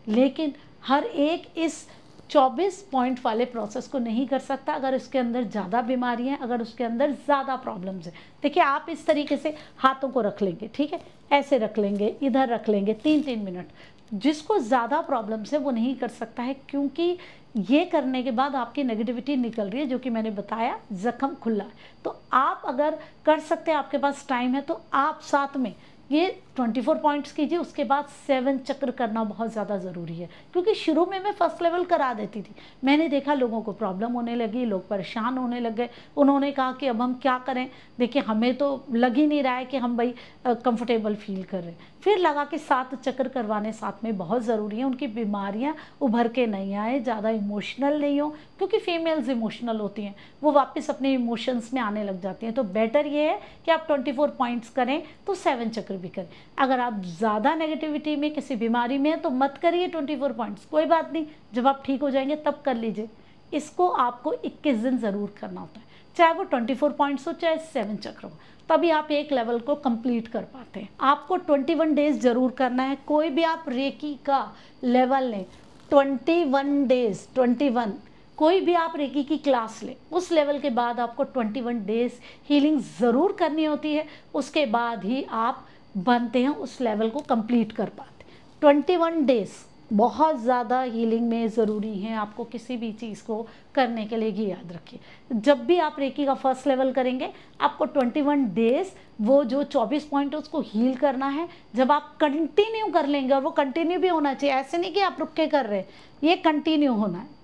लेकिन हर एक इस 24 पॉइंट वाले प्रोसेस को नहीं कर सकता अगर उसके अंदर ज़्यादा बीमारी है, अगर उसके अंदर ज़्यादा प्रॉब्लम्स है। देखिए आप इस तरीके से हाथों को रख लेंगे, ठीक है, ऐसे रख लेंगे, इधर रख लेंगे 3-3 मिनट। जिसको ज़्यादा प्रॉब्लम्स है वो नहीं कर सकता है, क्योंकि ये करने के बाद आपकी नेगेटिविटी निकल रही है, जो कि मैंने बताया जख्म खुला है। तो आप अगर कर सकते हैं, आपके पास टाइम है, तो आप साथ में ये 24 पॉइंट्स कीजिए। उसके बाद 7 चक्र करना बहुत ज़्यादा ज़रूरी है, क्योंकि शुरू में मैं फर्स्ट लेवल करा देती थी। मैंने देखा लोगों को प्रॉब्लम होने लगी, लोग परेशान होने लग गए। उन्होंने कहा कि अब हम क्या करें? देखिए हमें तो लग ही नहीं रहा है कि हम भाई कंफर्टेबल फील कर रहे हैं। फिर लगा कि 7 चक्र करवाने साथ में बहुत ज़रूरी है। उनकी बीमारियाँ उभर के नहीं आए, ज़्यादा इमोशनल नहीं हो, क्योंकि फीमेल्स इमोशनल होती हैं, वो वापस अपने इमोशंस में आने लग जाती हैं। तो बेटर ये है कि आप 24 पॉइंट्स करें तो 7 चक्र भी करें। अगर आप ज़्यादा नेगेटिविटी में, किसी बीमारी में है, तो मत करिए 24 पॉइंट्स, कोई बात नहीं, जब आप ठीक हो जाएंगे तब कर लीजिए। इसको आपको 21 दिन ज़रूर करना होता है, चाहे वो 24 पॉइंट्स हो चाहे 7 चक्र हो, तभी आप एक लेवल को कंप्लीट कर पाते हैं। आपको 21 डेज ज़रूर करना है। कोई भी आप रेकी का लेवल लें, 21 डेज, 21, कोई भी आप रेकी की क्लास लें, उस लेवल के बाद आपको 21 डेज हीलिंग ज़रूर करनी होती है। उसके बाद ही आप बनते हैं, उस लेवल को कंप्लीट कर पाते हैं। 21 डेज बहुत ज़्यादा हीलिंग में ज़रूरी है। आपको किसी भी चीज़ को करने के लिए ये याद रखिए, जब भी आप रेकी का फर्स्ट लेवल करेंगे आपको 21 डेज वो जो 24 पॉइंट है उसको हील करना है। जब आप कंटिन्यू कर लेंगे, और वो कंटिन्यू भी होना चाहिए, ऐसे नहीं कि आप रुक के कर रहे हैं, ये कंटिन्यू होना है,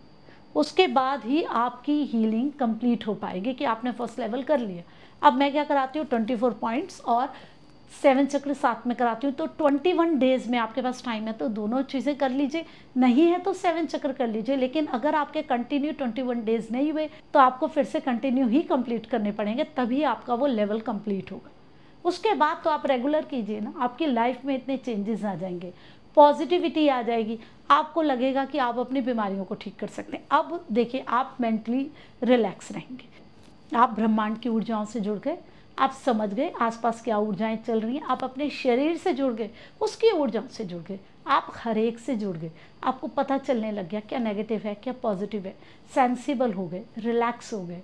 उसके बाद ही आपकी हीलिंग कंप्लीट हो पाएगी कि आपने फर्स्ट लेवल कर लिया। अब मैं क्या कराती हूँ, 24 पॉइंट्स और 7 चक्र साथ में कराती हूँ। तो 21 डेज में आपके पास टाइम है तो दोनों चीज़ें कर लीजिए, नहीं है तो 7 चक्र कर लीजिए। लेकिन अगर आपके कंटिन्यू 21 डेज नहीं हुए तो आपको फिर से कंटिन्यू ही कंप्लीट करने पड़ेंगे, तभी आपका वो लेवल कंप्लीट होगा। उसके बाद तो आप रेगुलर कीजिए ना, आपकी लाइफ में इतने चेंजेस आ जाएंगे, पॉजिटिविटी आ जाएगी, आपको लगेगा कि आप अपनी बीमारियों को ठीक कर सकते हैं। अब देखिए, आप मेंटली रिलैक्स रहेंगे, आप ब्रह्मांड की ऊर्जाओं से जुड़ गए, आप समझ गए आसपास क्या ऊर्जाएं चल रही हैं, आप अपने शरीर से जुड़ गए, उसकी ऊर्जाओं से जुड़ गए, आप हर एक से जुड़ गए, आपको पता चलने लग गया क्या नेगेटिव है क्या पॉजिटिव है, सेंसिबल हो गए, रिलैक्स हो गए,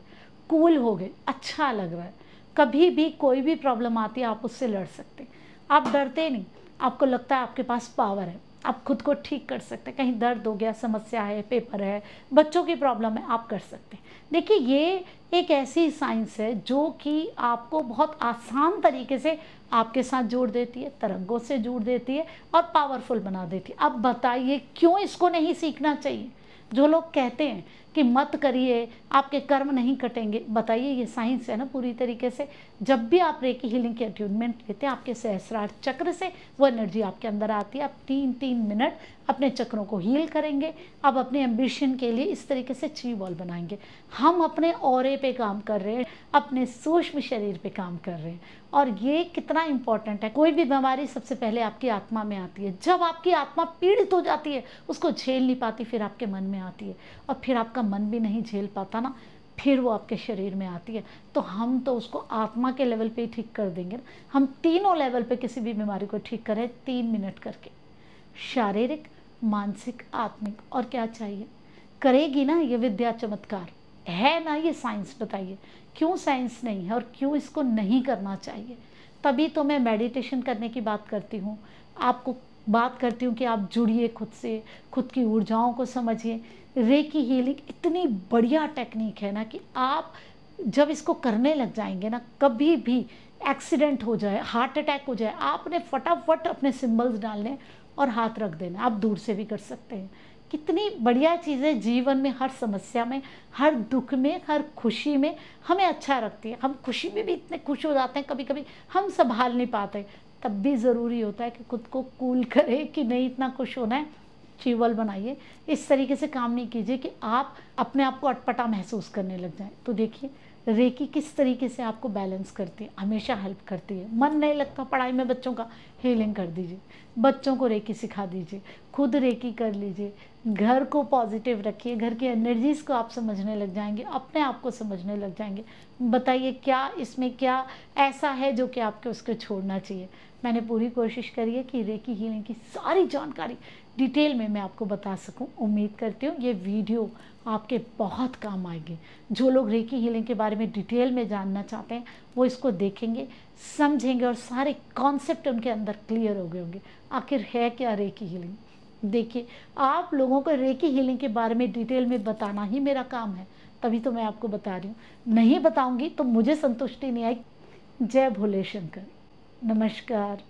कूल हो गए, अच्छा लग रहा है। कभी भी कोई भी प्रॉब्लम आती है आप उससे लड़ सकते हैं, आप डरते नहीं, आपको लगता है आपके पास पावर है, आप खुद को ठीक कर सकते हैं। कहीं दर्द हो गया, समस्या है, पेपर है, बच्चों की प्रॉब्लम है, आप कर सकते हैं। देखिए, ये एक ऐसी साइंस है जो कि आपको बहुत आसान तरीके से आपके साथ जोड़ देती है, तरंगों से जोड़ देती है और पावरफुल बना देती है। अब बताइए क्यों इसको नहीं सीखना चाहिए? जो लोग कहते हैं कि मत करिए, आपके कर्म नहीं कटेंगे, बताइए ये साइंस है ना पूरी तरीके से। जब भी आप रेकी हीलिंग के अट्यूनमेंट लेते हैं, आपके सहस्रार चक्र से वो एनर्जी आपके अंदर आती है। आप 3-3 मिनट अपने चक्रों को हील करेंगे। अब अपने एम्बिशन के लिए इस तरीके से 3 बॉल बनाएंगे। हम अपने ऑरे पे काम कर रहे हैं, अपने सूक्ष्म शरीर पे काम कर रहे हैं, और ये कितना इंपॉर्टेंट है। कोई भी बीमारी सबसे पहले आपकी आत्मा में आती है। जब आपकी आत्मा पीड़ित हो जाती है, उसको झेल नहीं पाती, फिर आपके मन में आती है, और फिर आपका मन भी नहीं झेल पाता ना, फिर वो आपके शरीर में आती है। तो हम तो उसको आत्मा के लेवल पे ही ठीक कर देंगे ना। हम तीनों लेवल पे किसी भी बीमारी को ठीक करें 3 मिनट करके, शारीरिक, मानसिक, आत्मिक, और क्या चाहिए? करेगी ना ये विद्या चमत्कार, है ना ये साइंस? बताइए क्यों साइंस नहीं है और क्यों इसको नहीं करना चाहिए? तभी तो मैं मेडिटेशन करने की बात करती हूँ, आपको बात करती हूँ कि आप जुड़िए खुद से, खुद की ऊर्जाओं को समझिए। रेकी हीलिंग इतनी बढ़िया टेक्निक है ना कि आप जब इसको करने लग जाएंगे ना, कभी भी एक्सीडेंट हो जाए, हार्ट अटैक हो जाए, आपने फटाफट अपने सिंबल्स डालने और हाथ रख देना। आप दूर से भी कर सकते हैं। कितनी बढ़िया चीज़ें जीवन में, हर समस्या में, हर दुख में, हर खुशी में हमें अच्छा रखती है। हम खुशी में भी इतने खुश हो जाते हैं, कभी कभी हम संभाल नहीं पाते, तब भी ज़रूरी होता है कि खुद को कूल करें कि नहीं इतना खुश होना है, चीवल बनाइए। इस तरीके से काम नहीं कीजिए कि आप अपने आप को अटपटा महसूस करने लग जाएं। तो देखिए रेकी किस तरीके से आपको बैलेंस करती है, हमेशा हेल्प करती है। मन नहीं लगता पढ़ाई में बच्चों का, हीलिंग कर दीजिए, बच्चों को रेकी सिखा दीजिए, खुद रेकी कर लीजिए, घर को पॉजिटिव रखिए, घर की एनर्जीज़ को आप समझने लग जाएंगे, अपने आप को समझने लग जाएंगे। बताइए क्या इसमें क्या ऐसा है जो कि आपको उसको छोड़ना चाहिए? मैंने पूरी कोशिश करी है कि रेकी हीलिंग की सारी जानकारी डिटेल में मैं आपको बता सकूं। उम्मीद करती हूँ ये वीडियो आपके बहुत काम आएगी। जो लोग रेकी हीलिंग के बारे में डिटेल में जानना चाहते हैं वो इसको देखेंगे, समझेंगे, और सारे कॉन्सेप्ट उनके अंदर क्लियर हो गए होंगे। आखिर है क्या रेकी हीलिंग? देखिए, आप लोगों को रेकी हीलिंग के बारे में डिटेल में बताना ही मेरा काम है, तभी तो मैं आपको बता रही हूँ। नहीं बताऊँगी तो मुझे संतुष्टि नहीं आई। जय भोले शंकर। नमस्कार।